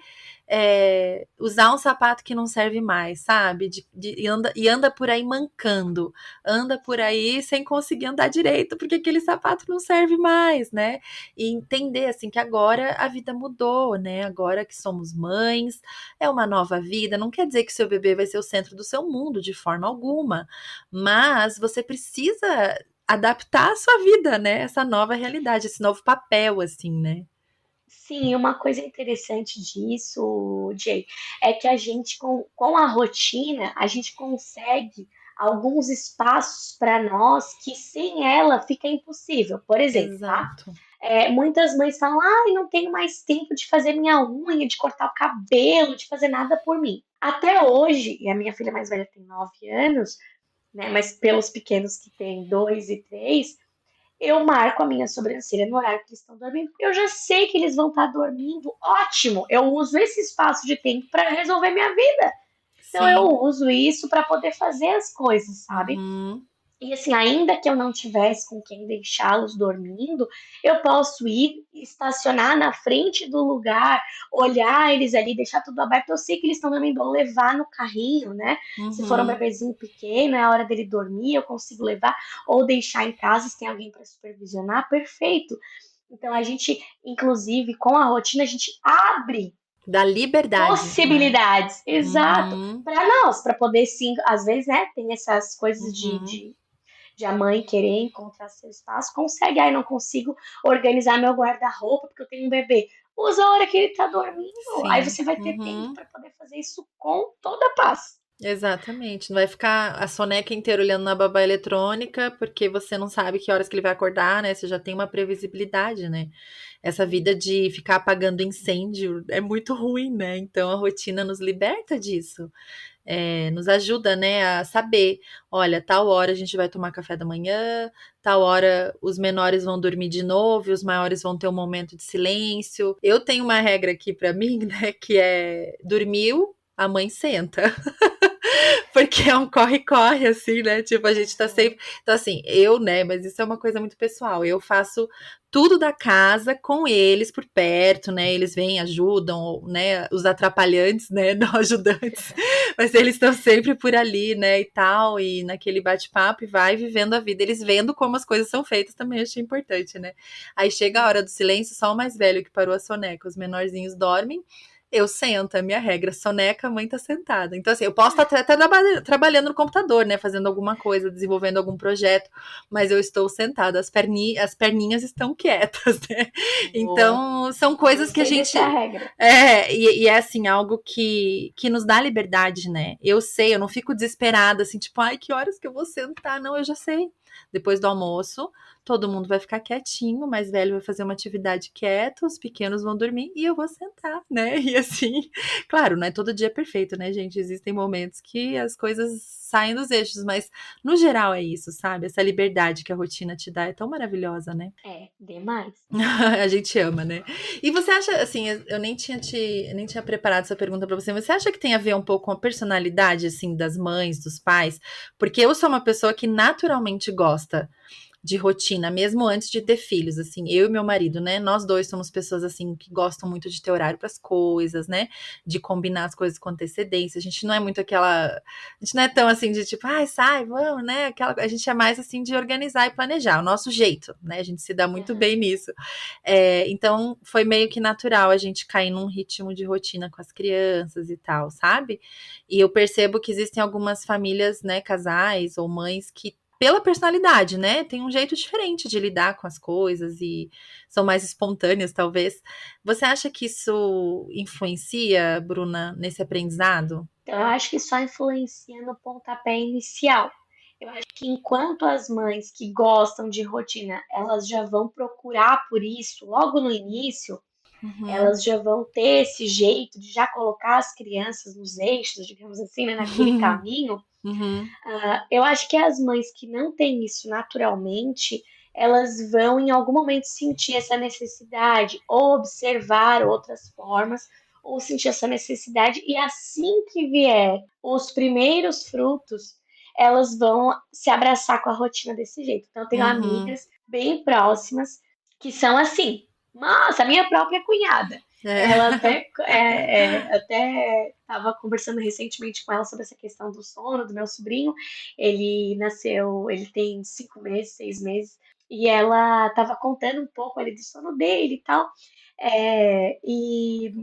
usar um sapato que não serve mais, sabe? E anda por aí mancando, anda por aí sem conseguir andar direito, porque aquele sapato não serve mais, né? E entender assim que agora a vida mudou, né? Agora que somos mães, é uma nova vida. Não quer dizer que seu bebê vai ser o centro do seu mundo de forma alguma, mas você precisa adaptar a sua vida, né? Essa nova realidade, esse novo papel, assim, né? Sim, uma coisa interessante disso, Jay, é que a gente, com a rotina, a gente consegue alguns espaços para nós que sem ela fica impossível. Por exemplo, tá? Exato. Muitas mães falam, ai, não tenho mais tempo de fazer minha unha, de cortar o cabelo, de fazer nada por mim. Até hoje, e a minha filha mais velha tem 9 anos, né? Mas pelos pequenos que têm 2 e 3, eu marco a minha sobrancelha no horário que eles estão dormindo, porque eu já sei que eles vão estar dormindo. Ótimo! Eu uso esse espaço de tempo para resolver minha vida. Então eu Sim. uso isso para poder fazer as coisas, sabe? Uhum. E assim, ainda que eu não tivesse com quem deixá-los dormindo, eu posso ir estacionar na frente do lugar, olhar eles ali, deixar tudo aberto. Eu sei que eles estão dormindo, ou levar no carrinho, né? Se for um Uhum. bebezinho pequeno, é a hora dele dormir, eu consigo levar, ou deixar em casa se tem alguém para supervisionar, perfeito. Então a gente, inclusive, com a rotina, a gente abre Da liberdade, né? possibilidades, exato, Uhum. para nós, para poder sim, às vezes, né, tem essas coisas Uhum. de a mãe querer encontrar seu espaço, consegue. Aí não consigo organizar meu guarda-roupa porque eu tenho um bebê. Usa a hora que ele tá dormindo. Aí Sim. você vai ter tempo Uhum. para poder fazer isso com toda a paz. Exatamente. Não vai ficar a soneca inteira olhando na babá eletrônica, porque você não sabe que horas que ele vai acordar, né? Você já tem uma previsibilidade, né? Essa vida de ficar apagando incêndio é muito ruim, né? Então a rotina nos liberta disso. Nos ajuda, né, a saber, olha, tal hora a gente vai tomar café da manhã, tal hora os menores vão dormir de novo e os maiores vão ter um momento de silêncio. Eu tenho uma regra aqui pra mim, né, que é dormiu, a mãe senta. Porque é um corre-corre, assim, né? Tipo, a gente tá sempre. Então, assim, eu, né? Mas isso é uma coisa muito pessoal. Eu faço tudo da casa com eles por perto, né? Eles vêm, ajudam, né? Os atrapalhantes, né? Não ajudantes. Mas eles estão sempre por ali, né? E tal, e naquele bate-papo e vai vivendo a vida. Eles vendo como as coisas são feitas também, eu achei importante, né? Aí chega a hora do silêncio, só o mais velho que parou a soneca. Os menorzinhos dormem, eu sento, é a minha regra. Soneca, a mãe tá sentada. Então, assim, eu posso estar até trabalhando no computador, né? Fazendo alguma coisa, desenvolvendo algum projeto, mas eu estou sentada, as perninhas estão quietas, né? Boa. Então, são coisas que a Gostei dessa gente. regra. E é assim, algo que nos dá liberdade, né? Eu sei, eu não fico desesperada, assim, tipo, ai, que horas que eu vou sentar? Não, eu já sei. Depois do almoço, todo mundo vai ficar quietinho, o mais velho vai fazer uma atividade quieto, os pequenos vão dormir e eu vou sentar, né? E assim, claro, não é todo dia perfeito, né, gente? Existem momentos que as coisas saem dos eixos, mas no geral é isso, sabe? Essa liberdade que a rotina te dá é tão maravilhosa, né? É, demais. A gente ama, né? E você acha, assim, eu nem tinha preparado essa pergunta pra você, mas você acha que tem a ver um pouco com a personalidade, assim, das mães, dos pais? Porque eu sou uma pessoa que naturalmente gosta de rotina, mesmo antes de ter filhos, assim, eu e meu marido, né? Nós dois somos pessoas assim que gostam muito de ter horário para as coisas, né? De combinar as coisas com antecedência. A gente não é muito aquela, a gente não é tão assim de tipo, ai, sai, vamos, né? Aquela, a gente é mais assim de organizar e planejar, o nosso jeito, né? A gente se dá muito Aham. bem nisso. Então foi meio que natural a gente cair num ritmo de rotina com as crianças e tal, sabe? E eu percebo que existem algumas famílias, né, casais ou mães que pela personalidade, né? Tem um jeito diferente de lidar com as coisas e são mais espontâneas, talvez. Você acha que isso influencia, Bruna, nesse aprendizado? Então, eu acho que só influencia no pontapé inicial. Eu acho que enquanto as mães que gostam de rotina, elas já vão procurar por isso logo no início, Uhum, elas já vão ter esse jeito de já colocar as crianças nos eixos, digamos assim, né, naquele caminho. uhum, Eu acho que as mães que não têm isso naturalmente, elas vão em algum momento sentir essa necessidade, ou observar outras formas, ou sentir essa necessidade, e assim que vier os primeiros frutos, elas vão se abraçar com a rotina desse jeito. Então, eu tenho uhum. amigas bem próximas que são assim. Nossa, a minha própria cunhada. É. Ela até estava conversando recentemente com ela sobre essa questão do sono do meu sobrinho. Ele nasceu, ele tem 5 meses, 6 meses, e ela estava contando um pouco ali do sono dele e tal. E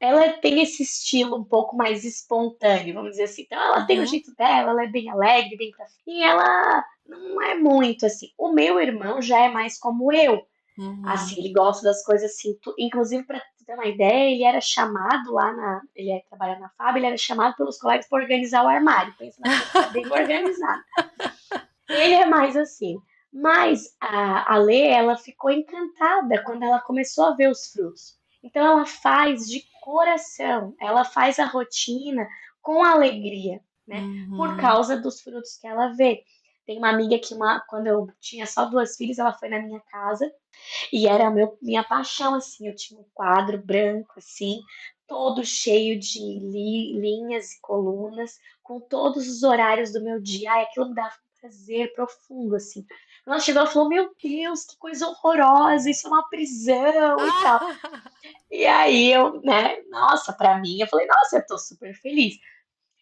ela tem esse estilo um pouco mais espontâneo, vamos dizer assim. Então, ela tem o Uhum, jeito dela, ela é bem alegre, bem pra frente. E ela não é muito assim. O meu irmão já é mais como eu. uhum. Assim, ele gosta das coisas assim. Inclusive, para ter uma ideia, ele era chamado lá na. Trabalha na Fábio, ele era chamado pelos colegas para organizar o armário. Pensa na pessoa bem organizada. Ele é mais assim. Mas a Lê, ela ficou encantada quando ela começou a ver os frutos. Então ela faz de coração, ela faz a rotina com alegria, né? Por Uhum. causa dos frutos que ela vê. Tem uma amiga que quando eu tinha só 2 filhas, ela foi na minha casa e era minha paixão, assim. Eu tinha um quadro branco, assim, todo cheio de linhas e colunas, com todos os horários do meu dia. Ai, aquilo me dava um prazer profundo, assim. Ela chegou e falou: Meu Deus, que coisa horrorosa, isso é uma prisão e tal. E aí eu, né, nossa, pra mim, eu falei: Nossa, eu tô super feliz.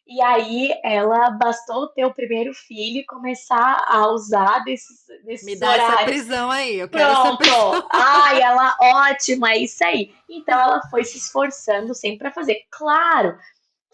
E aí ela bastou ter o primeiro filho e começar a usar Me desses dá essa horários. prisão aí, eu quero essa Pronto! prisão. Ai, ela ótima, é isso aí. Então ela foi se esforçando sempre para fazer. Claro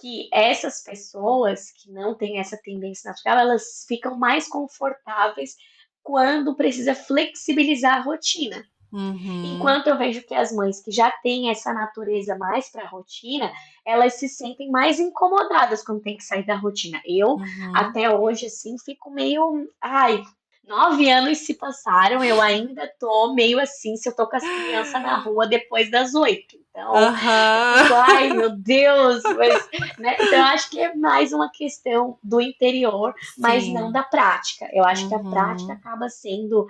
que essas pessoas que não têm essa tendência natural, elas ficam mais confortáveis quando precisa flexibilizar a rotina. Uhum. Enquanto eu vejo que as mães que já têm essa natureza mais para a rotina, elas se sentem mais incomodadas quando tem que sair da rotina. Eu, Uhum. até hoje, assim, fico meio. Ai, 9 anos se passaram, eu ainda tô meio assim, se eu tô com as crianças na rua depois das 8. Então, eu Aham. fico, ai, meu Deus, mas, né? Então, eu acho que é mais uma questão do interior, mas não Sim. da prática. Eu acho que a prática Uhum. acaba sendo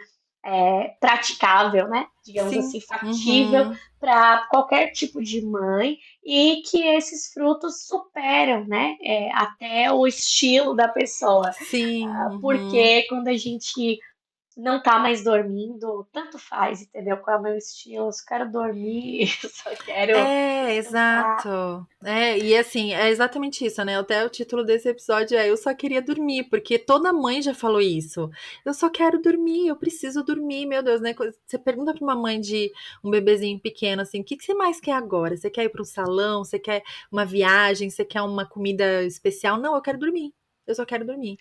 praticável, né? Digamos Sim. assim, factível Uhum. para qualquer tipo de mãe e que esses frutos superam, né? Até o estilo da pessoa. Sim. Uhum. Porque quando a gente não tá mais dormindo, tanto faz, entendeu? Qual é o meu estilo? Eu só quero dormir, eu só quero É, descansar. exato. É, e assim, é exatamente isso, né? Até o título desse episódio é Eu Só Queria Dormir, porque toda mãe já falou isso. Eu só quero dormir, eu preciso dormir, meu Deus, né? Você pergunta pra uma mãe de um bebezinho pequeno assim, o que que você mais quer agora? Você quer ir para um salão? Você quer uma viagem? Você quer uma comida especial? Não, eu quero dormir. Eu só quero dormir,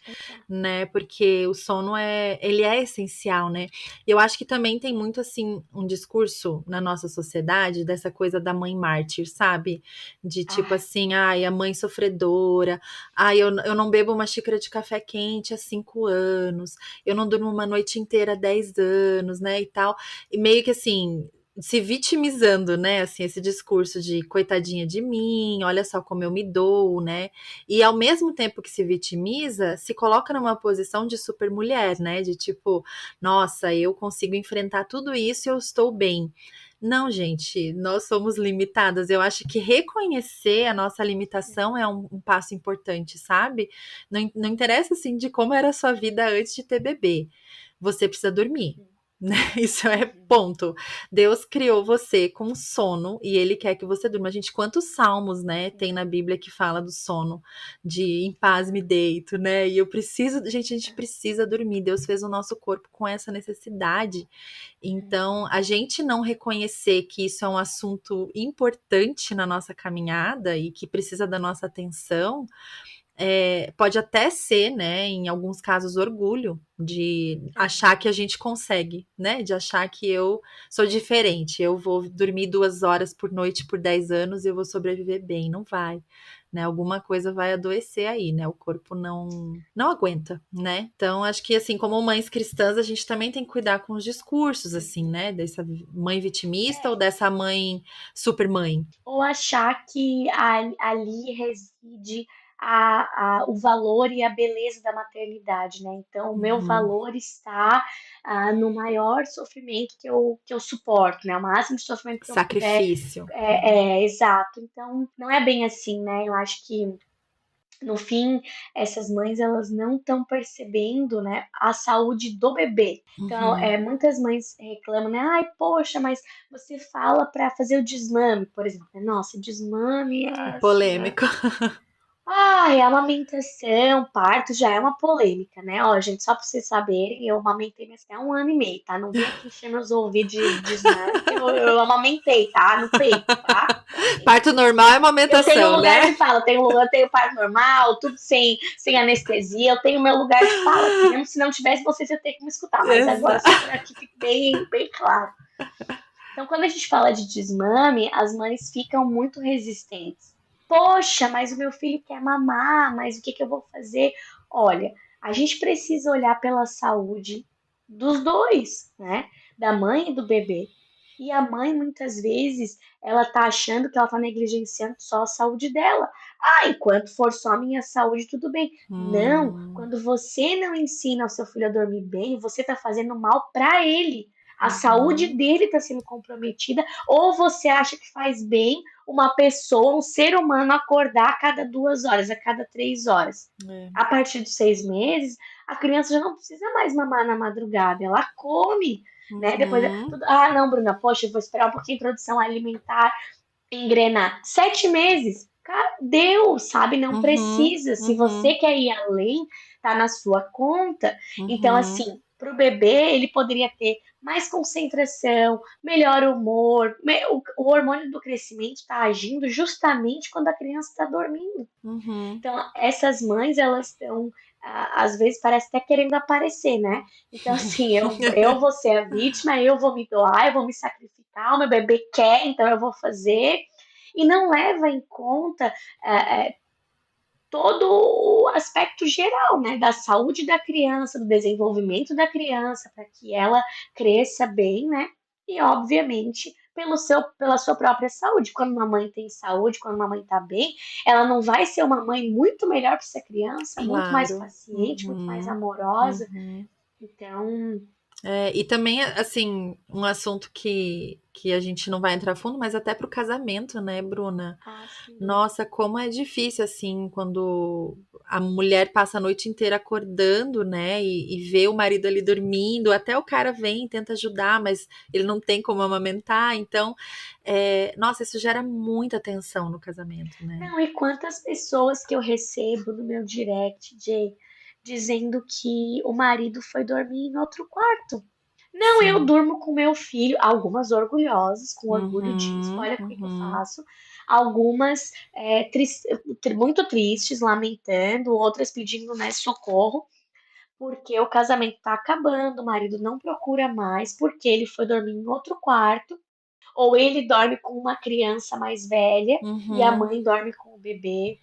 né? Porque o sono ele é essencial, né? E eu acho que também tem muito assim um discurso na nossa sociedade dessa coisa da mãe mártir, sabe? De tipo Ah, assim, ai, a mãe sofredora, ai, eu não bebo uma xícara de café quente há 5 anos, eu não durmo uma noite inteira há 10 anos, né? E tal. E meio que assim, se vitimizando, né? Assim, esse discurso de coitadinha de mim, olha só como eu me dou, né? E ao mesmo tempo que se vitimiza, se coloca numa posição de super mulher, né? De tipo, nossa, eu consigo enfrentar tudo isso e eu estou bem. Não, gente, nós somos limitadas. Eu acho que reconhecer a nossa limitação é um passo importante, sabe? Não, não interessa assim de como era a sua vida antes de ter bebê. Você precisa dormir. Né? Isso é ponto. Deus criou você com sono e ele quer que você durma. Gente, quantos salmos, né, tem na Bíblia que fala do sono, de em paz me deito, né? E eu preciso, gente, a gente precisa dormir. Deus fez o nosso corpo com essa necessidade. Então, a gente não reconhecer que isso é um assunto importante na nossa caminhada e que precisa da nossa atenção, pode até ser, né, em alguns casos, orgulho de achar que a gente consegue, né? De achar que eu sou diferente, eu vou dormir 2 horas por noite por 10 anos e eu vou sobreviver bem. Não vai, né? Alguma coisa vai adoecer aí, né? O corpo não aguenta, né? Então, acho que assim, como mães cristãs, a gente também tem que cuidar com os discursos, assim, né? Dessa mãe vitimista ou é. dessa mãe super mãe. Ou achar que ali reside o valor e a beleza da maternidade, né? Então, o meu Uhum. valor está no maior sofrimento que eu suporto, né? O máximo de sofrimento que eu puder. Sacrifício. Exato. Então, não é bem assim, né? Eu acho que no fim, essas mães elas não estão percebendo, né, a saúde do bebê. Então, Uhum. muitas mães reclamam, né? Ai, poxa, mas você fala para fazer o desmame, por exemplo. Nossa, desmame é assim, Polêmico. ai, a amamentação, parto já é uma polêmica, né? Ó, gente, só pra vocês saberem, eu amamentei minhas crianças há 1 ano e meio, tá? Não vem aqui encher meus ouvidos de desmame, que eu amamentei, tá? No peito, tá? Então, assim, Parto normal é eu tenho um amamentação, lugar né? de fala, eu tenho parto normal, tudo sem anestesia, eu tenho meu lugar de fala aqui, mesmo se não tivesse, vocês iam ter que me escutar, mas agora só Exato. para que fique bem, bem claro. Então, quando a gente fala de desmame, as mães ficam muito resistentes. Poxa, mas o meu filho quer mamar, mas o que eu vou fazer? Olha, a gente precisa olhar pela saúde dos dois, né? Da mãe e do bebê. E a mãe, muitas vezes, ela tá achando que ela tá negligenciando só a saúde dela. Ah, enquanto for só a minha saúde, tudo bem. Não, Hum, quando você não ensina o seu filho a dormir bem, você tá fazendo mal para ele. A saúde uhum, dele está sendo comprometida, ou você acha que faz bem uma pessoa, um ser humano, acordar a cada 2 horas, a cada 3 horas? é, A partir dos 6 meses, a criança já não precisa mais mamar na madrugada, ela come, né? Depois, uhum, não, Bruna, poxa, eu vou esperar um pouquinho a introdução alimentar engrenar. 7 meses, cara, deu, sabe? Não uhum, precisa. Se você uhum, quer ir além, tá na sua conta. Então, uhum, assim, para o bebê, ele poderia ter mais concentração, melhor humor. O hormônio do crescimento está agindo justamente quando a criança está dormindo. uhum, Então, essas mães, elas estão às vezes parece até querendo aparecer, né? Então, assim, eu vou ser a vítima, eu vou me doar, eu vou me sacrificar, o meu bebê quer, então eu vou fazer. E não leva em conta todo o aspecto geral, né, da saúde da criança, do desenvolvimento da criança, para que ela cresça bem, né? E, obviamente, pela sua própria saúde. Quando uma mãe tem saúde, quando uma mãe está bem, ela não vai ser uma mãe muito melhor para essa criança, muito mais Claro. paciente, muito mais Uhum, amorosa. uhum. Então, E também, assim, um assunto que a gente não vai entrar fundo, mas até pro casamento, né, Bruna? assim, Nossa, como é difícil, assim, quando a mulher passa a noite inteira acordando, né, e vê o marido ali dormindo, até o cara vem e tenta ajudar, mas ele não tem como amamentar, então, nossa, isso gera muita tensão no casamento, né? não, e quantas pessoas que eu recebo no meu direct, Jay, dizendo que o marido foi dormir em outro quarto. Não, eu Sim. durmo com meu filho, algumas orgulhosas, com orgulho disso, Uhum, olha o que que eu uhum, faço. Algumas muito tristes, lamentando, outras pedindo, né, socorro, porque o casamento tá acabando, o marido não procura mais, porque ele foi dormir em outro quarto, ou ele dorme com uma criança mais velha e a uhum. mãe dorme com o bebê.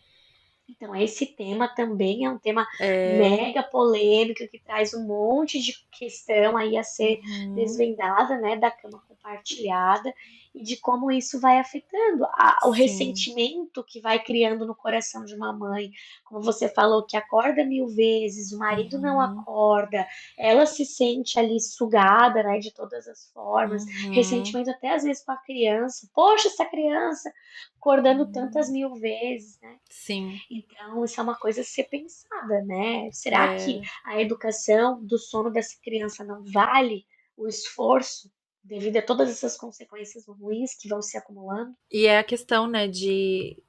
Então, esse tema também é um tema É, mega polêmico que traz um monte de questão aí a ser uhum, desvendada, né, da cama compartilhada e de como isso vai afetando o sim. ressentimento que vai criando no coração de uma mãe. Como você falou, que acorda mil vezes, o marido não Uhum, acorda, ela se sente ali sugada, né, de todas as formas. uhum, Ressentimento até às vezes com a criança. Poxa, essa criança acordando tantas mil vezes, né? sim. Então, isso é uma coisa a ser pensada, né? Será que É. a educação do sono dessa criança não vale o esforço devido a todas essas consequências ruins que vão se acumulando? E é a questão, né, de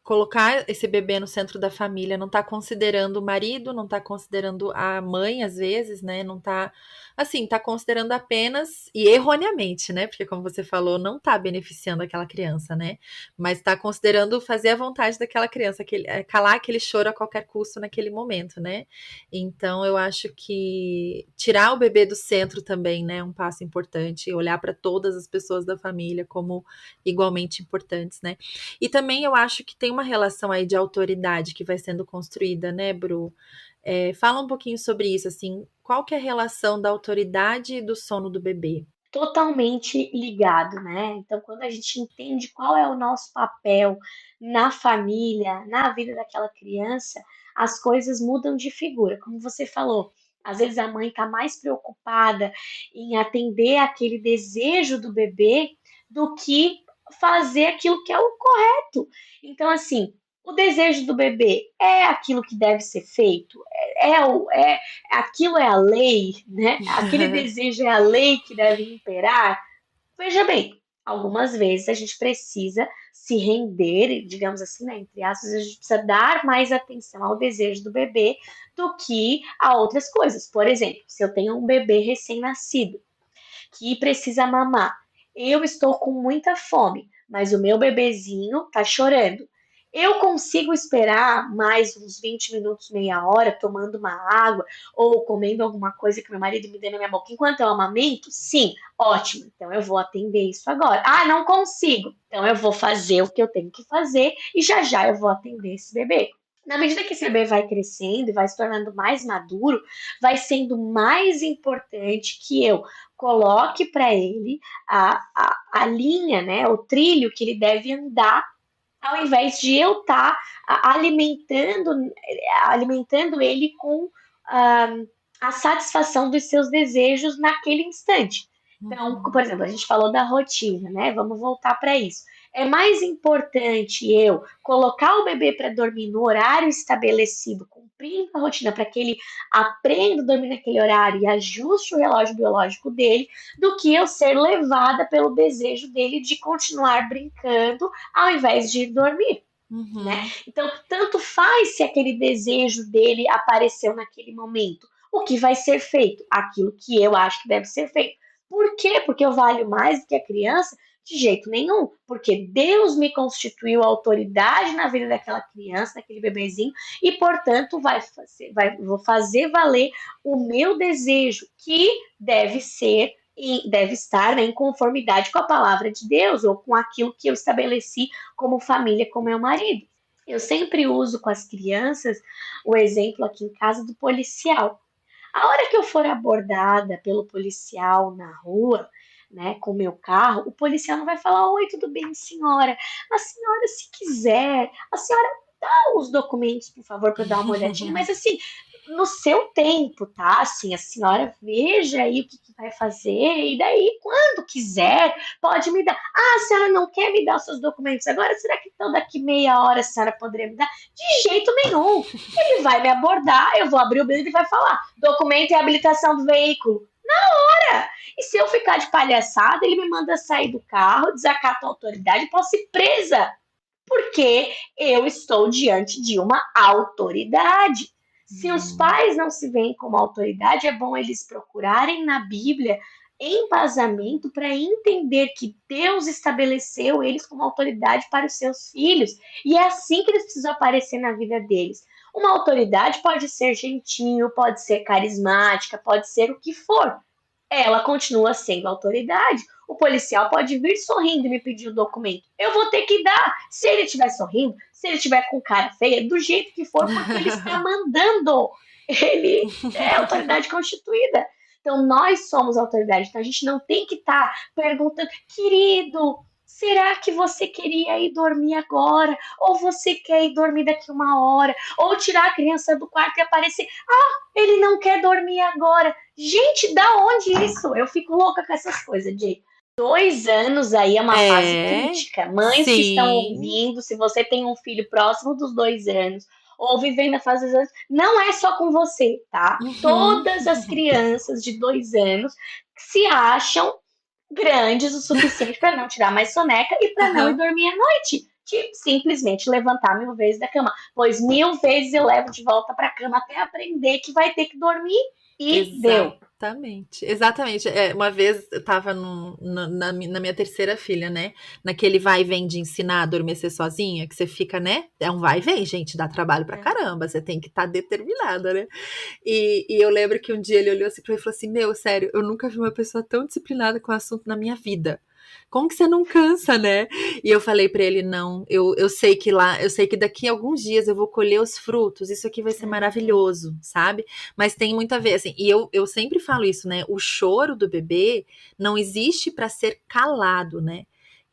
colocar esse bebê no centro da família, não tá considerando o marido, não tá considerando a mãe, às vezes, né? Não tá, assim, tá considerando apenas, e erroneamente, né? Porque, como você falou, não tá beneficiando aquela criança, né? Mas tá considerando fazer a vontade daquela criança, calar aquele choro a qualquer custo naquele momento, né? Então, eu acho que tirar o bebê do centro também, né? É um passo importante, e olhar para todas as pessoas da família como igualmente importantes, né? E também eu acho que tem uma relação aí de autoridade que vai sendo construída, né, Bru? Fala um pouquinho sobre isso, assim, qual que é a relação da autoridade e do sono do bebê? Totalmente ligado, né? Então, quando a gente entende qual é o nosso papel na família, na vida daquela criança, as coisas mudam de figura. Como você falou, às vezes a mãe está mais preocupada em atender aquele desejo do bebê do que fazer aquilo que é o correto. Então, assim, o desejo do bebê é aquilo que deve ser feito, aquilo é a lei, né? Aquele desejo é a lei que deve imperar. Veja bem, algumas vezes a gente precisa se render, digamos assim, né, entre aspas, a gente precisa dar mais atenção ao desejo do bebê do que a outras coisas. Por exemplo, se eu tenho um bebê recém-nascido que precisa mamar, eu estou com muita fome, mas o meu bebezinho está chorando. Eu consigo esperar mais uns 20 minutos, meia hora, tomando uma água ou comendo alguma coisa que meu marido me dê na minha boca enquanto eu amamento? Sim, ótimo. Então eu vou atender isso agora. Ah, não consigo. Então eu vou fazer o que eu tenho que fazer e já já eu vou atender esse bebê. Na medida que esse bebê vai crescendo e vai se tornando mais maduro, vai sendo mais importante que eu coloque para ele a linha, né, o trilho que ele deve andar, ao invés de eu estar alimentando ele com ah, a satisfação dos seus desejos naquele instante. Então, por Uhum, exemplo, a gente falou da rotina, né? Vamos voltar para isso. É mais importante eu colocar o bebê para dormir no horário estabelecido, cumprindo a rotina para que ele aprenda a dormir naquele horário e ajuste o relógio biológico dele, do que eu ser levada pelo desejo dele de continuar brincando ao invés de ir dormir. Né? uhum, Então, tanto faz se aquele desejo dele apareceu naquele momento. O que vai ser feito? Aquilo que eu acho que deve ser feito. Por quê? Porque eu valho mais do que a criança? De jeito nenhum, porque Deus me constituiu autoridade na vida daquela criança, daquele bebezinho, e portanto vou fazer valer o meu desejo, que deve ser e deve estar, né, em conformidade com a palavra de Deus ou com aquilo que eu estabeleci como família com meu marido. Eu sempre uso com as crianças o exemplo aqui em casa do policial. A hora que eu for abordada pelo policial na rua, né, com o meu carro, o policial não vai falar: oi, tudo bem, senhora? A senhora, se quiser, a senhora dá os documentos, por favor, para eu dar uma olhadinha, mas assim, no seu tempo, tá? Assim, a senhora veja aí o que vai fazer, e daí, quando quiser, pode me dar. Ah, a senhora não quer me dar os seus documentos agora? Será que então daqui meia hora a senhora poderia me dar? De jeito nenhum. Ele vai me abordar, eu vou abrir o bilhete e vai falar: documento e habilitação do veículo. Cara, e se eu ficar de palhaçada, ele me manda sair do carro, desacato a autoridade e posso ir presa, porque eu estou diante de uma autoridade. Se os Uhum. pais não se veem como autoridade, é bom eles procurarem na Bíblia embasamento para entender que Deus estabeleceu eles como autoridade para os seus filhos. E é assim que eles precisam aparecer na vida deles. Uma autoridade pode ser gentil, pode ser carismática, pode ser o que for, ela continua sendo autoridade. O policial pode vir sorrindo e me pedir o documento. Eu vou ter que dar. Se ele estiver sorrindo, se ele estiver com cara feia, do jeito que for, porque ele está mandando. Ele é autoridade constituída. Então, nós somos autoridade. Então, a gente não tem que estar perguntando, querido, será que você queria ir dormir agora? Ou você quer ir dormir daqui uma hora? Ou tirar a criança do quarto e aparecer, ele não quer dormir agora. Gente, da onde isso? Eu fico louca com essas coisas, Jay. 2 anos aí é uma fase É, crítica. Mães que estão sim. ouvindo, se você tem um filho próximo dos 2 anos, ou vivendo a fase dos anos, não é só com você, tá? Uhum. Todas as crianças de 2 anos se acham grandes o suficiente para não tirar mais soneca e para não ir Aham. dormir à noite. De simplesmente levantar 1000 vezes da cama. Pois 1000 vezes eu levo de volta para a cama até aprender que vai ter que dormir e deu. Exatamente, exatamente. Uma vez eu tava na minha terceira filha, né? Naquele vai e vem de ensinar a adormecer sozinha, que você fica, né? É um vai e vem, gente, dá trabalho pra caramba, você tem que estar determinada, né? E eu lembro que um dia ele olhou assim pra mim e falou assim: Meu, sério, eu nunca vi uma pessoa tão disciplinada com o assunto na minha vida. Como que você não cansa, né? E eu falei pra ele: não, eu sei que lá, eu sei que daqui a alguns dias eu vou colher os frutos, isso aqui vai ser Uhum. maravilhoso, sabe? Mas tem muito a ver, assim, e eu sempre falo isso, né? O choro do bebê não existe pra ser calado, né?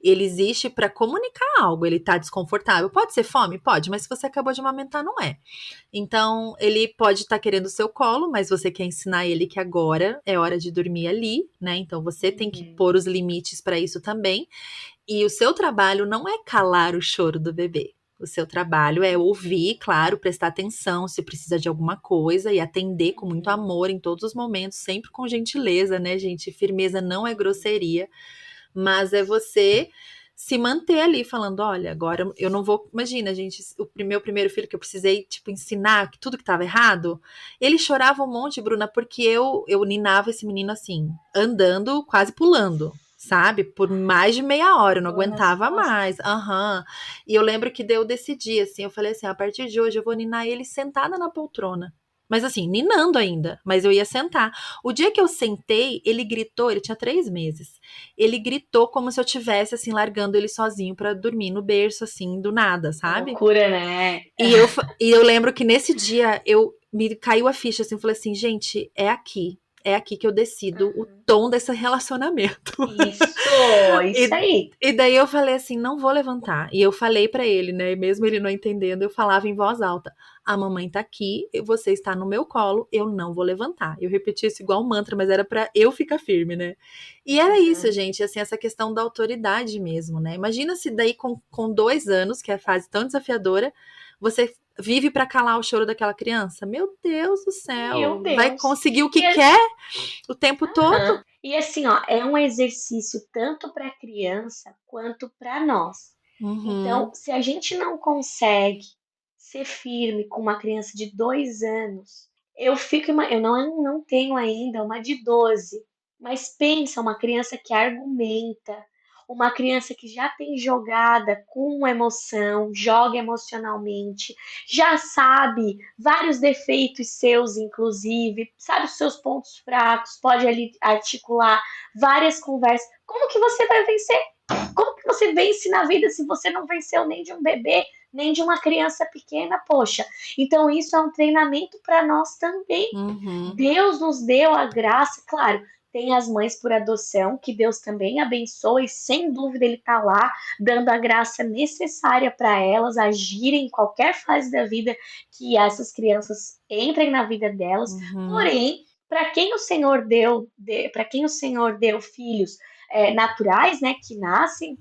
Ele existe pra comunicar algo, ele tá desconfortável. Pode ser fome? Pode, mas se você acabou de amamentar, não é. Então, ele pode estar querendo o seu colo, mas você quer ensinar ele que agora é hora de dormir ali, né? Então, você tem que Uhum. pôr os limites para isso também. E o seu trabalho não é calar o choro do bebê. O seu trabalho é ouvir, claro, prestar atenção se precisa de alguma coisa e atender com muito Uhum. amor em todos os momentos, sempre com gentileza, né, gente? Firmeza não é grosseria, mas é você se manter ali falando, olha, agora eu não vou, imagina, gente, meu primeiro filho que eu precisei, tipo, ensinar tudo que estava errado, ele chorava um monte, Bruna, porque eu ninava esse menino assim, andando, quase pulando, sabe? Por mais de meia hora, eu não Dor nas aguentava costas. mais. Aham. E eu lembro que eu decidi assim, eu falei assim, a partir de hoje eu vou ninar ele sentada na poltrona. Mas assim, ninando ainda, mas eu ia sentar. O dia que eu sentei, ele gritou, ele tinha 3 meses. Ele gritou como se eu tivesse assim largando ele sozinho pra dormir no berço assim do nada, Que sabe? loucura, né? E eu lembro que nesse dia eu me caiu a ficha assim, falei assim, gente, é aqui que eu decido o Uhum. tom desse relacionamento. Isso E, aí. e daí eu falei assim, não vou levantar. E eu falei pra ele, né? Mesmo ele não entendendo, eu falava em voz alta: a mamãe tá aqui, você está no meu colo, eu não vou levantar. Eu repeti isso igual um mantra, mas era pra eu ficar firme, né? E era isso, Uhum. gente, assim, essa questão da autoridade mesmo, né? Imagina se daí com 2 anos, que é a fase tão desafiadora, você vive pra calar o choro daquela criança. Meu Deus do Meu céu, vai Deus. conseguir o que E, quer o tempo todo? aham. E assim, ó, é um exercício tanto para a criança quanto para nós. Então, Uhum. se a gente não consegue ser firme com uma criança de 2 anos, eu não tenho ainda uma de 12, mas pensa, uma criança que argumenta, uma criança que já tem jogada com emoção, joga emocionalmente, já sabe vários defeitos seus, inclusive, sabe os seus pontos fracos, pode ali articular várias conversas. Como que você vai vencer? Como que você vence na vida se você não venceu nem de um bebê, nem de uma criança pequena, poxa? Então isso é um treinamento para nós também. Uhum. Deus nos deu a graça, claro, tem as mães por adoção, que Deus também abençoa, e sem dúvida Ele está lá, dando a graça necessária para elas agirem em qualquer fase da vida que essas crianças entrem na vida delas. Uhum. Porém, para quem o Senhor deu filhos naturais, né, que nascem,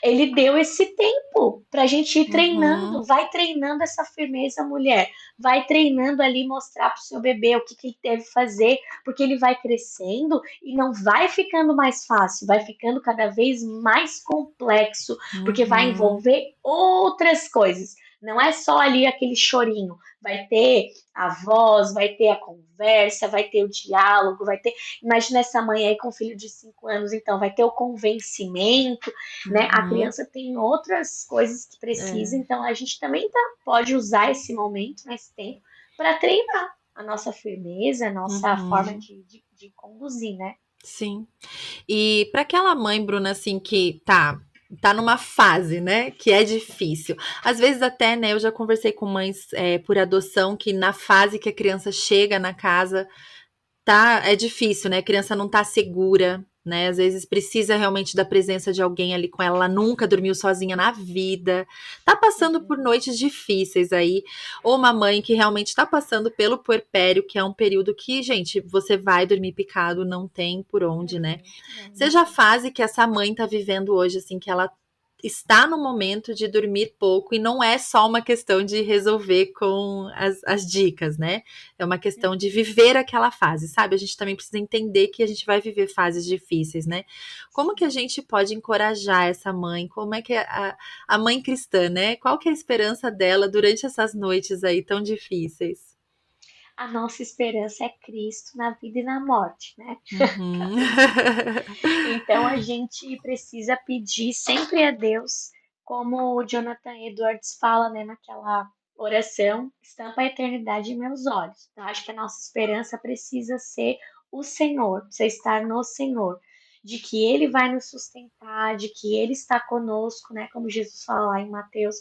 ele deu esse tempo para a gente ir treinando, Uhum. vai treinando essa firmeza, mulher, vai treinando ali mostrar para o seu bebê o que, que ele deve fazer, porque ele vai crescendo e não vai ficando mais fácil, vai ficando cada vez mais complexo, porque vai Uhum. envolver outras coisas. Não é só ali aquele chorinho, vai ter a voz, vai ter a conversa, vai ter o diálogo, vai ter. Imagina essa mãe aí com um filho de 5 anos, então vai ter o convencimento, né? A Uhum. criança tem outras coisas que precisa, É. então a gente também pode usar esse momento, né, esse tempo, para treinar a nossa firmeza, a nossa forma Uhum. de conduzir, né? Sim. E para aquela mãe, Bruna, assim, que tá numa fase, né, que é difícil. Às vezes até, né, eu já conversei com mães por adoção que na fase que a criança chega na casa, é difícil, né? A criança não tá segura, né? Às vezes precisa realmente da presença de alguém ali com ela. Ela nunca dormiu sozinha na vida. Tá passando por Uhum, noites difíceis aí. Ou uma mãe que realmente tá passando pelo puerpério, que é um período que, gente, você vai dormir picado, não tem por onde, né? uhum, não Seja a tem. fase que essa mãe tá vivendo hoje, assim, que ela está no momento de dormir pouco e não é só uma questão de resolver com as dicas, né? É uma questão de Uhum, viver aquela fase, sabe? A gente também precisa entender que a gente vai viver fases difíceis, né? Como que a sim. gente pode encorajar essa mãe? Como é que a mãe cristã, né? Qual que é a esperança dela durante essas noites aí tão difíceis? A nossa esperança é Cristo na vida e na morte, né? Uhum. Então a gente precisa pedir sempre a Deus, como o Jonathan Edwards fala, né, naquela oração, estampa a eternidade em meus olhos. Então, acho que a nossa esperança precisa ser o Senhor, precisa estar no Senhor, de que Ele vai nos sustentar, de que Ele está conosco, né, como Jesus fala lá em Mateus,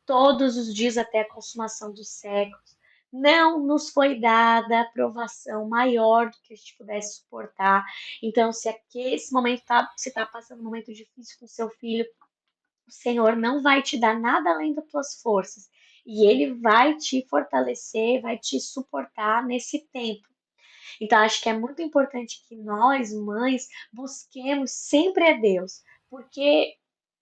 todos os dias até a consumação dos séculos. Não nos foi dada aprovação maior do que a gente pudesse suportar. Então, se aqui esse momento você está passando um momento difícil com seu filho, o Senhor não vai te dar nada além das tuas forças. E Ele vai te fortalecer, vai te suportar nesse tempo. Então, acho que é muito importante que nós, mães, busquemos sempre a Deus, porque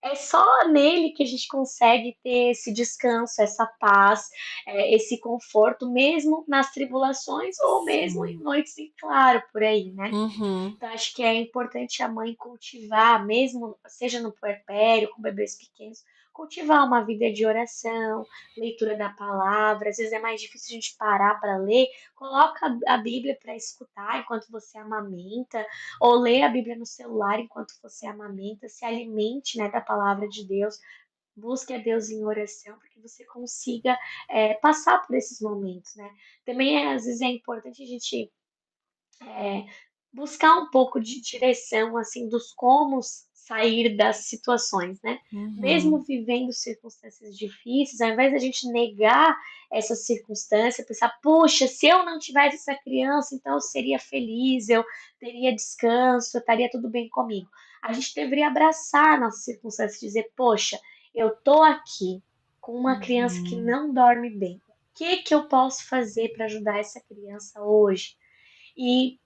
é só nele que a gente consegue ter esse descanso, essa paz, esse conforto, mesmo nas tribulações ou mesmo em Sim. noites em claro por aí, né? Uhum. Então, acho que é importante a mãe cultivar, mesmo seja no puerpério, com bebês pequenos, cultivar uma vida de oração, leitura da palavra. Às vezes é mais difícil a gente parar para ler. Coloca a Bíblia para escutar enquanto você amamenta, ou lê a Bíblia no celular enquanto você amamenta. Se alimente, né, da palavra de Deus. Busque a Deus em oração para que você consiga passar por esses momentos, né? Também às vezes é importante a gente é, buscar um pouco de direção, assim, dos como sair das situações, né? Mesmo Uhum. vivendo circunstâncias difíceis, ao invés da gente negar essa circunstância, pensar, puxa, se eu não tivesse essa criança, então eu seria feliz, eu teria descanso, estaria tudo bem comigo. A gente deveria abraçar a nossa circunstância e dizer, poxa, eu tô aqui com uma criança que Uhum. não dorme bem. O que que eu posso fazer para ajudar essa criança hoje? E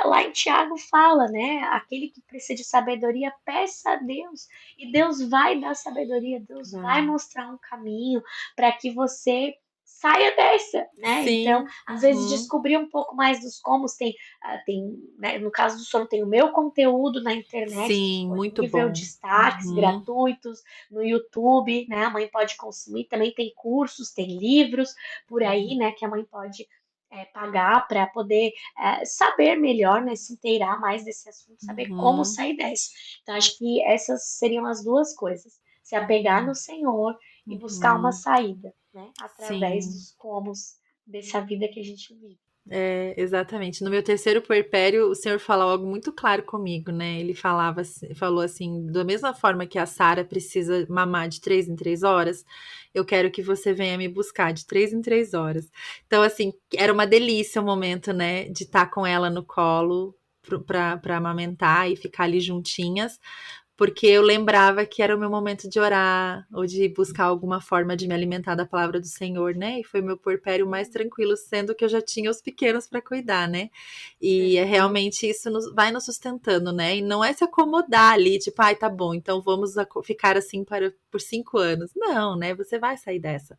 lá em Tiago fala, né? Aquele que precisa de sabedoria, peça a Deus. E Deus vai dar sabedoria, Deus vai Vai. mostrar um caminho para que você saia dessa, né? Então, Sim. às vezes Uhum. descobrir um pouco mais dos comos tem, né, no caso do sono tem o meu conteúdo na internet Sim, muito disponível, bom. destaques Uhum. gratuitos no YouTube, né? A mãe pode consumir, também tem cursos, tem livros por aí, né, que a mãe pode pagar para poder saber melhor, né, se inteirar mais desse assunto, saber como Uhum. sair dessa. Então, acho que essas seriam as duas coisas: se apegar no Senhor e buscar uma Uhum. saída, né, através Sim. dos comos dessa vida que a gente vive. É, exatamente. No meu terceiro puerpério, o Senhor falou algo muito claro comigo, né? Ele falou assim, da mesma forma que a Sara precisa mamar de 3 em 3 horas, eu quero que você venha me buscar de 3 em 3 horas. Então, assim, era uma delícia o momento, né, de estar com ela no colo para amamentar e ficar ali juntinhas, porque eu lembrava que era o meu momento de orar ou de buscar alguma forma de me alimentar da palavra do Senhor, né? E foi meu puerpério mais tranquilo, sendo que eu já tinha os pequenos para cuidar, né? E é Uhum. realmente isso vai nos sustentando, né? E não é se acomodar ali, tipo, ai, tá bom, então vamos ficar assim por 5 anos. Não, né? Você vai sair dessa.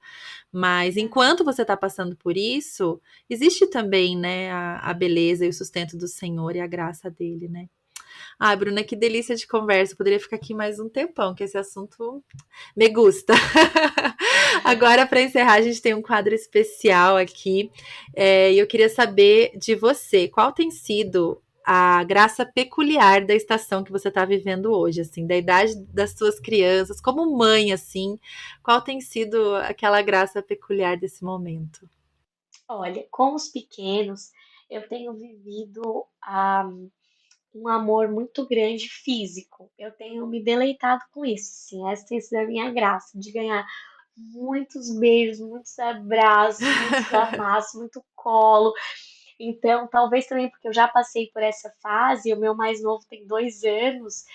Mas enquanto você está passando por isso, existe também, né, a beleza e o sustento do Senhor e a graça dele, né? Ai, Bruna, que delícia de conversa. Poderia ficar aqui mais um tempão, que esse assunto me gusta. Agora, para encerrar, a gente tem um quadro especial aqui. E eu queria saber de você, qual tem sido a graça peculiar da estação que você está vivendo hoje, assim, da idade das suas crianças, como mãe, assim, qual tem sido aquela graça peculiar desse momento? Olha, com os pequenos, eu tenho vivido um amor muito grande físico. Eu tenho me deleitado com isso, sim. Essa tem sido a minha graça, de ganhar muitos beijos, muitos abraços, muitos amassos, muito colo. Então, talvez também porque eu já passei por essa fase, o meu mais novo tem 2 anos,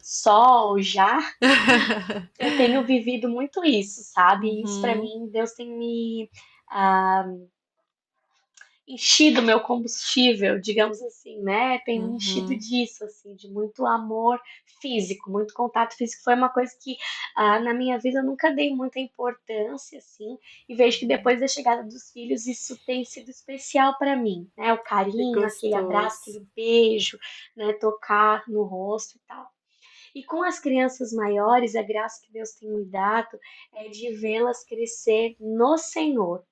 só já, eu tenho vivido muito isso, sabe? E isso para Uhum, mim, Deus tem me ah, enchido meu combustível, digamos assim, né? Tem me enchido uhum, disso, assim, de muito amor físico, muito contato físico. Foi uma coisa que na minha vida eu nunca dei muita importância, assim, e vejo que depois da chegada dos filhos isso tem sido especial para mim, né? O que carinho, aquele abraço, gostoso. aquele beijo, né? Tocar no rosto e tal. E com as crianças maiores, a graça que Deus tem me dado é de vê-las crescer no Senhor.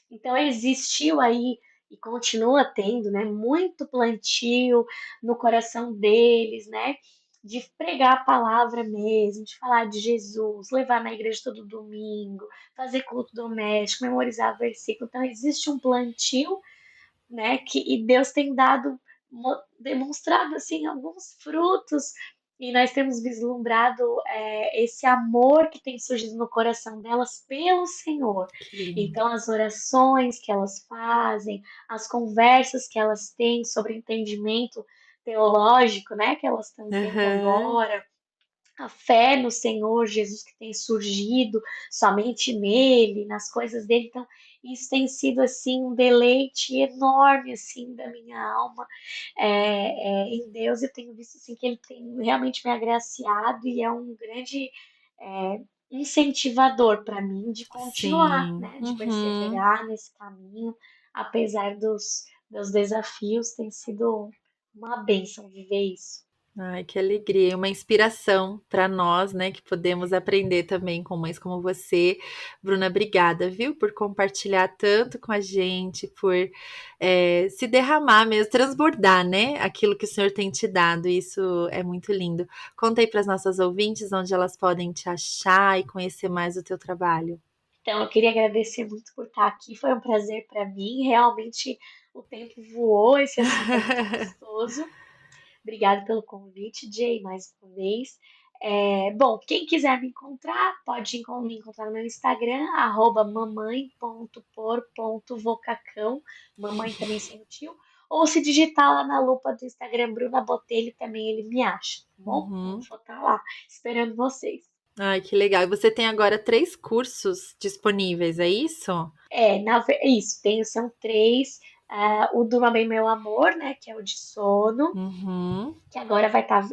Então existiu aí e continua tendo, né, muito plantio no coração deles, né, de pregar a palavra mesmo, de falar de Jesus, levar na igreja todo domingo, fazer culto doméstico, memorizar versículo. Então existe um plantio, né? E Deus tem dado, demonstrado assim alguns frutos e nós temos vislumbrado esse amor que tem surgido no coração delas pelo Senhor. Que lindo. Então as orações que elas fazem, as conversas que elas têm sobre entendimento teológico, né? Que elas estão tendo Aham. agora, a fé no Senhor Jesus que tem surgido somente nele, nas coisas dele. Então, isso tem sido assim um deleite enorme assim da minha alma em Deus. Eu tenho visto assim que ele tem realmente me agraciado e é um grande é, incentivador para mim de continuar, Sim. né, de Uhum. perseverar nesse caminho, apesar dos desafios. Tem sido uma bênção viver isso. Ai, que alegria, uma inspiração para nós, né, que podemos aprender também com mães como você. Bruna, obrigada, viu, por compartilhar tanto com a gente, por se derramar mesmo, transbordar, né, aquilo que o Senhor tem te dado. Isso é muito lindo. Conta aí para as nossas ouvintes onde elas podem te achar e conhecer mais o teu trabalho. Então, eu queria agradecer muito por estar aqui. Foi um prazer para mim. Realmente o tempo voou, esse assunto é muito gostoso. Obrigada pelo convite, Jay, mais uma vez. Bom, quem quiser me encontrar, pode me encontrar no meu Instagram, mamãe.por.vocacão, mamãe também sem o tio, ou se digitar lá na lupa do Instagram Bruna Botelho, também ele me acha, tá bom? Então, Uhum. vou estar lá esperando vocês. Ai, que legal. E você tem agora 3 cursos disponíveis, é isso? Isso, são três. O Durma Bem Meu Amor, né, que é o de sono, Uhum. que agora vai estar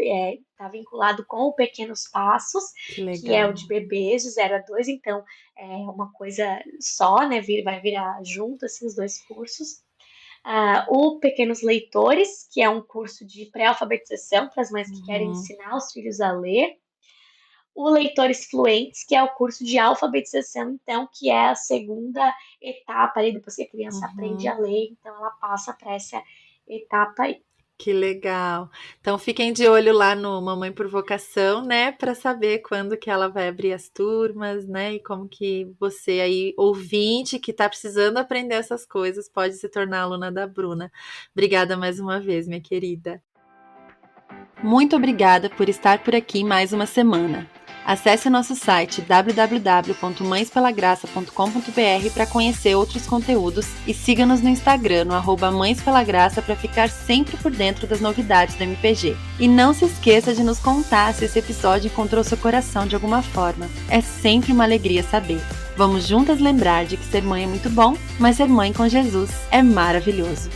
tá vinculado com o Pequenos Passos, Que que é o legal. de bebês de 0 a 2. Então é uma coisa só, né, vai virar junto, assim, os dois cursos. O Pequenos Leitores, que é um curso de pré-alfabetização para as mães que querem Uhum. ensinar os filhos a ler. o Leitores Fluentes, que é o curso de alfabetização, então, que é a segunda etapa ali, depois que a criança aprende a Uhum. ler, então ela passa para essa etapa aí. Que legal. Então fiquem de olho lá no Mamãe por Vocação, né, para saber quando que ela vai abrir as turmas, né, e como que você aí, ouvinte, que está precisando aprender essas coisas, pode se tornar aluna da Bruna. Obrigada mais uma vez, minha querida. Muito obrigada por estar por aqui mais uma semana. Acesse o nosso site www.mãespelagraça.com.br para conhecer outros conteúdos e siga-nos no Instagram no Mães Pela Graça para ficar sempre por dentro das novidades do MPG. E não se esqueça de nos contar se esse episódio encontrou seu coração de alguma forma. É sempre uma alegria saber. Vamos juntas lembrar de que ser mãe é muito bom, mas ser mãe com Jesus é maravilhoso.